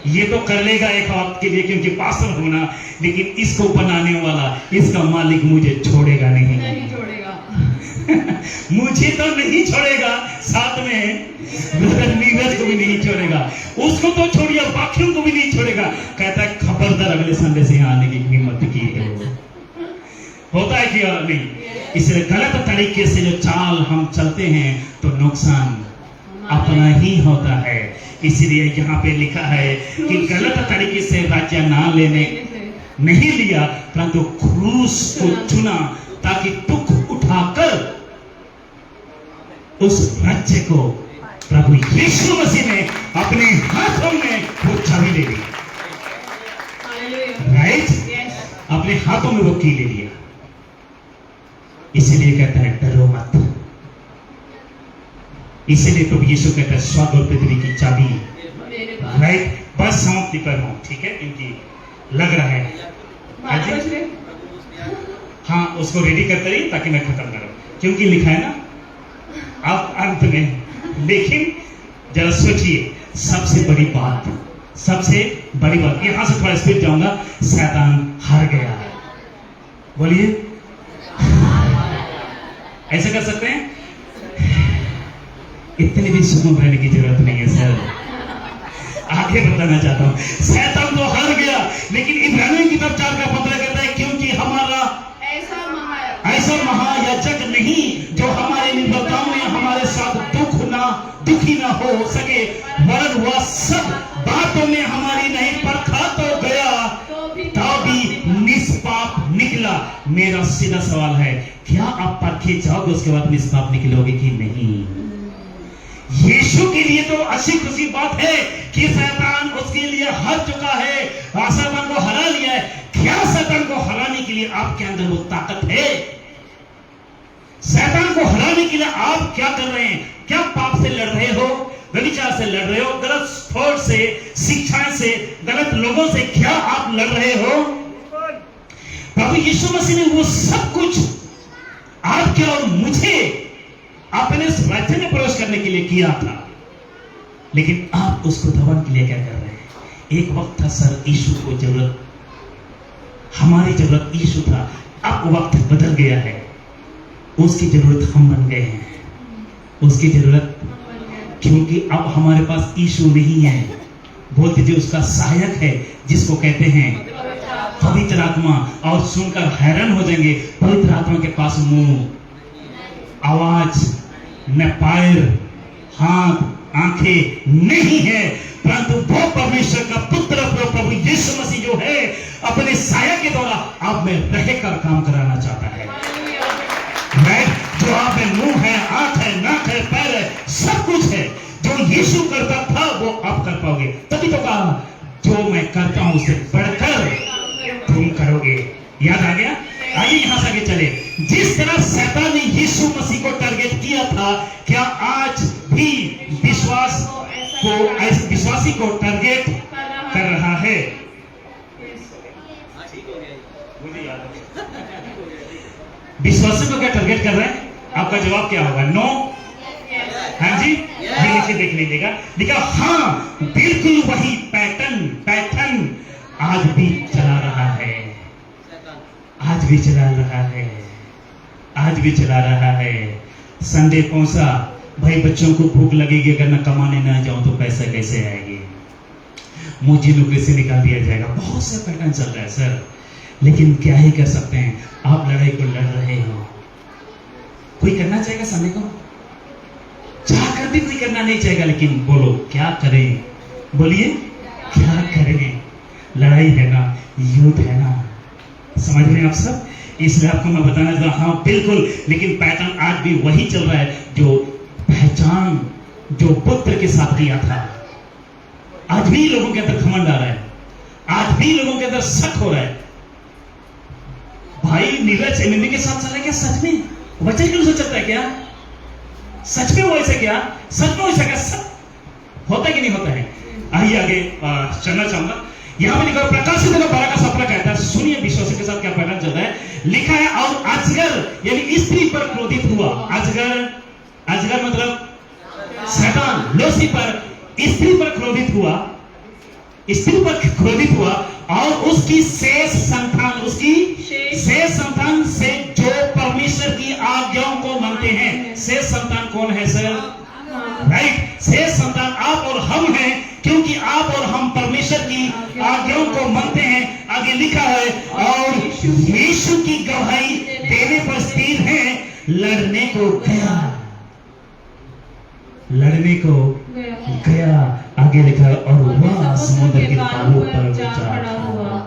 ये तो कर लेगा एक वक्त के लिए क्योंकि पास्टर होना, लेकिन इसको बनाने वाला, इसका मालिक मुझे छोड़ेगा नहीं छोड़ेगा। मुझे तो नहीं छोड़ेगा, साथ में ब्रदर नीरज को भी नहीं छोड़ेगा, उसको तो छोड़िए बाकियों को भी नहीं छोड़ेगा। कहता है खबरदार अगले संडे से यहाँ आने की हिम्मत की है। होता है कि नहीं? इसलिए गलत तरीके से जो चाल हम चलते हैं तो नुकसान अपना ही होता है। इसलिए यहाँ पे लिखा है कि गलत तरीके से राज्य ना लेने नहीं लिया, परंतु क्रूस को चुना ताकि दुख उठाकर उस राज्य को प्रभु यीशु मसीह ने अपने हाथों में वो चाबी ले ली। राइट? अपने हाथों में वो की ले लिया। इसीलिए कहता है डरो मत। इसीलिए प्रभु यीशु कहता है स्वर्ग और पृथ्वी की चाबी। राइट? बस समाप्ति पर हूं, ठीक है? इनकी लग रहा है हाँ, उसको रेडी करते रहिए ताकि मैं खत्म करूं, क्योंकि लिखा है ना अब अंत में। लेकिन जरा सोचिए, सबसे बड़ी बात यहां से थोड़ा स्पीड जाऊंगा, शैतान हार गया। बोलिए, ऐसे कर सकते हैं? इतनी भी सुकून रहने की जरूरत नहीं है सर। आगे बताना चाहता हूं, शैतान तो हार गया, लेकिन इब्रानियों की तरफ 4:15 कहता है क्योंकि हमारा ऐसा महायाजक नहीं जो हमारे निर्बलताओं में हमारे साथ दुखी ना हो सके, वरन वह सब बातों में हमारी नहीं परखा तो गया तो भी निष्पाप निकला। मेरा सीधा सवाल है, क्या आप परखे जाओगे उसके बाद निष्पाप निकलोगे कि नहीं? यीशु के लिए तो अच्छी खुशी बात है कि शैतान उसके लिए हार चुका है, शैतान को हरा लिया है। क्या शैतान को हराने के लिए आपके अंदर वो ताकत है? शैतान को हराने के लिए आप क्या कर रहे हैं? क्या पाप से लड़ रहे हो, व्यभिचार से लड़ रहे हो, गलत थॉट से, शिक्षा से, गलत लोगों से क्या आप लड़ रहे हो? प्रभु यीशु मसीह ने वो सब कुछ आपके और मुझे अपने राज्य में प्रवेश करने के लिए किया था, लेकिन आप उसको दबाने के लिए क्या कर रहे हैं? एक वक्त था सर यीशु को जरूरत, हमारी जरूरत यीशु था। अब वक्त बदल गया है, उसकी जरूरत हम बन गए हैं। उसकी जरूरत, क्योंकि अब हमारे पास यीशु नहीं है, बोल दीजिए उसका सहायक है, जिसको कहते हैं पवित्र आत्मा। और सुनकर हैरान हो जाएंगे, पवित्र आत्मा के पास मुंह, आवाज, न पैर, हाथ, आंखें नहीं है, परंतु वो परमेश्वर का पुत्र प्रभु यीशु मसीह जो है अपने साया के द्वारा आप में रहकर काम कराना चाहता है। जो आप में मुंह है, आंख है, नाक है, पैर है, सब कुछ है। जो यीशु करता था वो आप कर पाओगे। तभी तो कहा जो मैं करता हूं उससे बढ़कर तुम करोगे। याद आ गया? आइए यहां से आगे चले। जिस तरह शैतान ने यीशु मसीह को टारगेट किया था, क्या आज भी विश्वासी को टारगेट कर रहा है? मुझे याद है, विश्वासी को क्या टारगेट कर रहा है? आपका जवाब क्या होगा? नो? हाँ जी? नीचे देख लीजिएगा, लिखा हाँ बिल्कुल वही पैटर्न आज भी चला रहा है, आज भी चला रहा है। संडे पहुंचा, भाई बच्चों को भूख लगेगी, अगर ना कमाने ना जाऊं तो पैसा कैसे आएगी, मुझे नौकरी से निकाल दिया जाएगा। बहुत से पैटर्न चल रहा है सर, लेकिन क्या ही कर सकते हैं? आप लड़ाई को लड़ रहे हो। कोई करना चाहेगा संडे को? चाहकर भी कोई करना नहीं चाहेगा, लेकिन बोलो क्या करें? बोलिए क्या करें? लड़ाई है ना, युद्ध है ना, समझ रहे हैं आप सब? इसलिए आपको मैं बताना चाहता हूं, हाँ बिल्कुल, लेकिन पैटर्न आज भी वही चल रहा है जो पहचान जो पुत्र के साथ किया था। आज भी लोगों के अंदर घमंड आ रहा है, आज भी लोगों के अंदर शक हो रहा है। भाई नीरज एमएमए के साथ चल रहा है क्या? सच में बच्चे क्यों सोच सकता है क्या? सच में वो ऐसे क्या? सच में वैसा क्या? सब होता है कि नहीं होता है? आइए आगे चलना चाहूंगा। यहां पे लिखा प्रकाशित 12 का सपना कहता है, सुनिए विश्वासी के साथ क्या पैटर्न चल रहा है। लिखा है और अजगर यानी स्त्री पर क्रोधित हुआ। अजगर मतलब शैतान, लूसीफर स्त्री पर क्रोधित हुआ और उसकी शेष संतान से जो परमेश्वर की आज्ञाओं को मानता आगे लिखा है, और यीशु की गवाही देने पर स्थिर है, लड़ने को गया, लड़ने को गया। आगे लिखा है, और वह समुद्र के पालों पर जा खड़ा हुआ।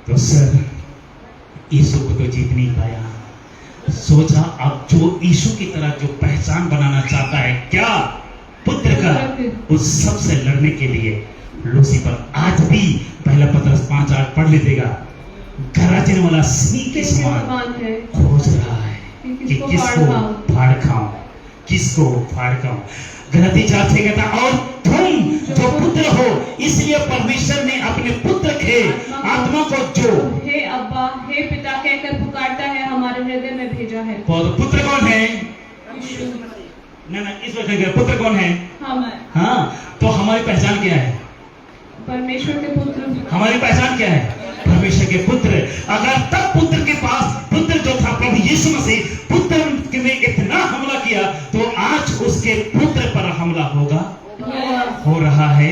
तो सर यीशु को तो जीत नहीं पाया। सोचा अब जो यीशु की तरह जो पहचान बनाना चाहता है क्या पुत्र का, उस सबसे लड़ने के लिए लूसीफर आज भी पहला पत्रस 5:8 पढ़ लीजिएगा, गरजने वाला सिंह के समान खोज रहा है कि किसको फाड़ खाऊं, किसको फाड़ खाऊं। गलती 4 से कहता, और तुम जो पुत्र हो, इसलिए परमेश्वर ने अपने पुत्र के आत्मा को जो हे अब्बा हे पिता कहकर पुकारता है हमारे हृदय में भेजा है। पुत्र कौन है? ना इस वक्त पुत्र कौन है? हाँ, तो हमारी पहचान क्या है? परमेश्वर के पुत्र। हमारी पहचान क्या है? परमेश्वर के पुत्र। अगर तब पुत्र के पास पुत्र जो था प्रभु यीशु मसीह, पुत्र ने इतना हमला किया, तो आज उसके पुत्र पर हमला होगा, हो रहा है।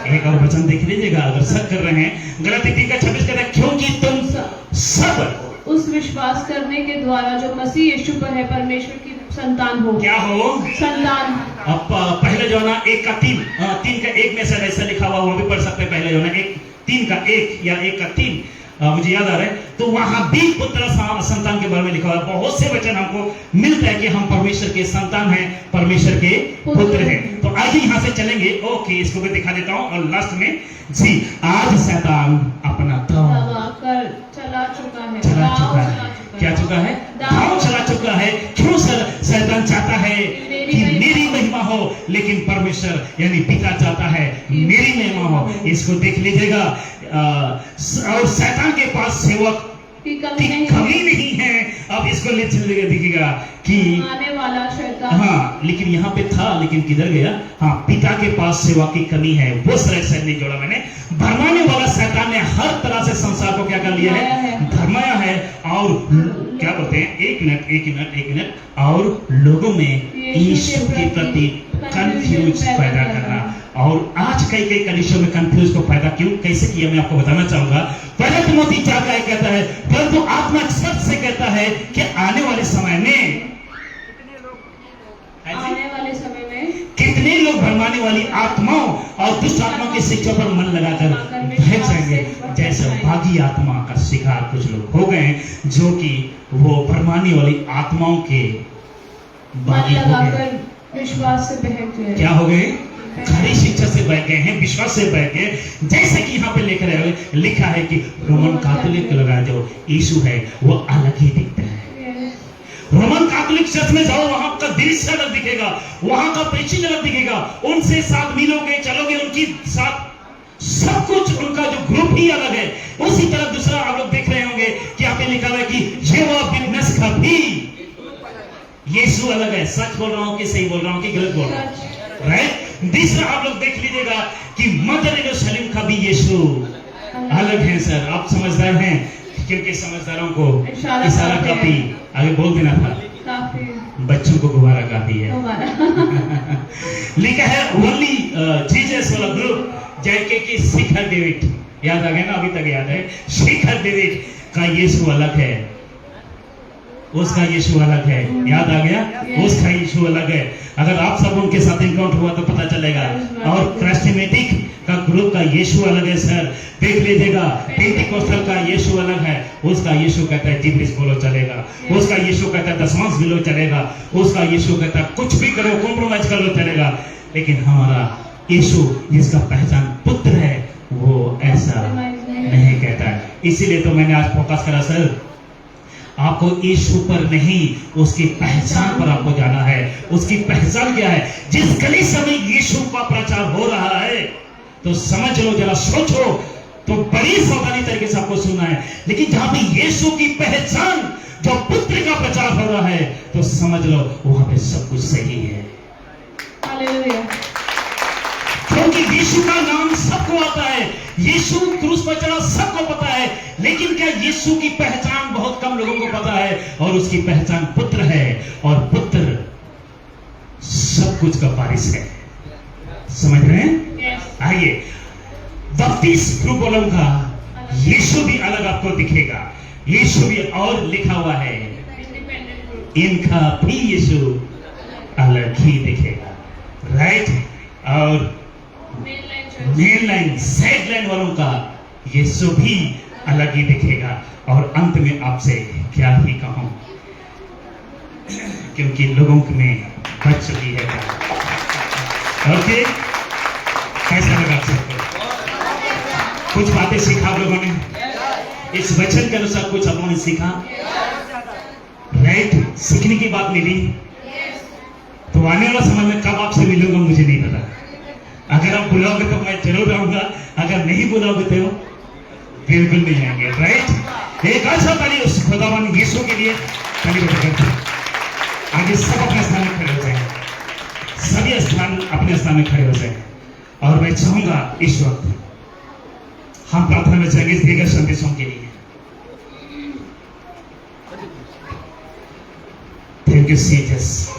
एक और वचन देख लीजिएगा अगर शक कर रहे हैं, गलाती 3:26 कहता है, क्योंकि तुम सब उस विश्वास करने के द्वारा जो मसीह यीशु पर है परमेश्वर की संतान हो। क्या हो? संतान। अब पहले यूहन्ना 1:3 में से ऐसा लिखा हुआ, वो भी पढ़ सकते हैं। पहले यूहन्ना 1:3 या 1:3 मुझे याद आ रहा है, तो वहां भी पुत्र संतान के बारे में लिखा हुआ है। बहुत से वचन हमको मिलता है कि हम परमेश्वर के संतान हैं, परमेश्वर के पुत्र हैं। तो आइए यहां से चलेंगे। ओके, इसको भी दिखा देता हूं। और लास्ट में जी, आज शैतान अपना दांव चला चुका है। क्या चुका है? दांव चला चुका है। क्यों सर? शैतान चाहता है कि मेरी महिमा हो, लेकिन परमेश्वर यानी पिता चाहता है मेरी महिमा हो। इसको देख लीजिएगा। और शैतान के पास सेवक की कमी नहीं है। अब इसको दिखेगा कि आने वाला शैतान, हाँ, लेकिन यहाँ पे था, लेकिन किधर गया? हाँ, पिता के पास सेवा की कमी है। वो से नहीं जोड़ा मैंने। भरमाने वाला शैतान ने हर तरह से संसार को क्या कर लिया है? धर्माया है। और क्या बोलते हैं, एक मिनट, और लोगों में यीशु के प्रति कंफ्यूज पैदा करना। और आज कई कलीसियों में कंफ्यूज को पैदा क्यों कैसे किया, मैं आपको बताना चाहूंगा। पहले तिमोथी 4 कहता है, परंतु आत्मा सच से कहता है कि आने वाले समय में कितने लोग भरमाने वाली आत्माओं और दुष्ट आत्माओं की शिक्षा पर मन लगाकर बह जाएंगे। जैसे भागी आत्मा का शिकार कुछ लोग हो गए, जो कि वो भरमाने वाली आत्माओं के बागी हो गए, विश्वास से बहक गए। क्या हो गए? खरी शिक्षा से बह गए हैं, विश्वास से बह गए। जैसे कि यहाँ पे लिखा है कि रोमन कैथोलिक लगा जो यीशु है वो अलग ही दिखता है। रोमन कैथोलिक चर्च में जाओ, वहां का दृश्य अलग दिखेगा, वहां का प्रीचिंग अलग दिखेगा। उनसे साथ मिलोगे, चलोगे, उनकी साथ सब कुछ, उनका जो ग्रुप ही अलग है। उसी तरह दूसरा आप लोग देख रहे होंगे कि यहाँ पे लिखा हुआ है कि जेवा विटनेस का भी यीशु अलग है। सच बोल रहा हूँ कि सही बोल रहा हूँ कि गलत बोल रहा हूँ? राइट। तीसरा आप लोग देख लीजिएगा कि मदर यरूशलेम का भी यीशु अलग है। सर आप समझदार हैं, क्योंकि समझदारों को इशारा काफी आगे बोल देना था, बच्चों को गुब्बारा काफी है। लिखा है ओनली जीसस वाला ग्रुप, जैसे कि शिखर डेविड, याद आ गया ना? अभी तक याद है। शिखर डेविड का यीशु अलग है, उसका यीशु अलग है। याद आ गया? उसका यीशु अलग है। अगर आप सब उनके साथ इनकाउंटर हुआ तो पता चलेगा। और क्रिस्टियनिक का ग्रुप का यीशु अलग है। सर देख लीजिएगा। पेंटिकोस्टल का यीशु अलग है। उसका यीशु कहता है जिब्रिश बोलो चलेगा, उसका यीशु कहता है दशमांश बोलो चलेगा, उसका यीशु कहता है कुछ भी करो, कॉम्प्रोमाइज करो चलेगा। लेकिन हमारा यीशु जिसका पहचान पुत्र है वो ऐसा नहीं कहता है। इसीलिए तो मैंने आज फोकस करा सर, आपको यीशु पर नहीं, उसकी पहचान पर आपको जाना है। उसकी पहचान क्या है? जिस कलीसिया में यीशु का प्रचार हो रहा है, तो समझ लो, जरा सोचो, तो बड़ी सावधानी तरीके से आपको सुनना है। लेकिन जहां पे यीशु की पहचान जो पुत्र का प्रचार हो रहा है, तो समझ लो वहां पे सब कुछ सही है। हालेलुया। क्योंकि यीशु का नाम सबको आता है, यीशु क्रूस पर चढ़ा सबको पता है। लेकिन क्या यीशु की पहचान बहुत कम लोगों को पता है? और उसकी पहचान पुत्र है, और पुत्र सब कुछ का वारिस है। समझ रहे हैं? आइए, बत्तीस ग्रुप वालों का यीशु भी अलग आपको दिखेगा। यीशु भी, और लिखा हुआ है इंडिपेंडेंट ग्रुप, इनका भी यीशु अलग ही दिखेगा, राइट। और main line church, main line, side line वालों का यीशु भी अलग ही दिखेगा। और अंत में आपसे क्या ही कहूं, क्योंकि लोगों में बच चुकी है क्या। ओके, कैसा लगा आप सबको? कुछ बातें सीखा आप लोगों ने? इस वचन के अनुसार कुछ आप लोगों ने सीखा, राइट? सीखने की बात मिली। तो आने वाला समय में कब आपसे मिलूंगा मुझे नहीं पता। अगर आप बुलाओगे तो मैं जरूर आऊंगा, अगर नहीं बुलाओगे तो बिल्कुल नहीं आएंगे, राइट। एक अच्छा ताली उस खुदावन यीशु के लिए ताली बजाकर आगे सब अपने स्थान में खड़े हो जाए, सभी स्थान अपने स्थान में खड़े हो जाए। और मैं चाहूंगा इस वक्त हम प्रार्थना में जाएंगे दीर्घ संदेशों के लिए। Thank you Jesus.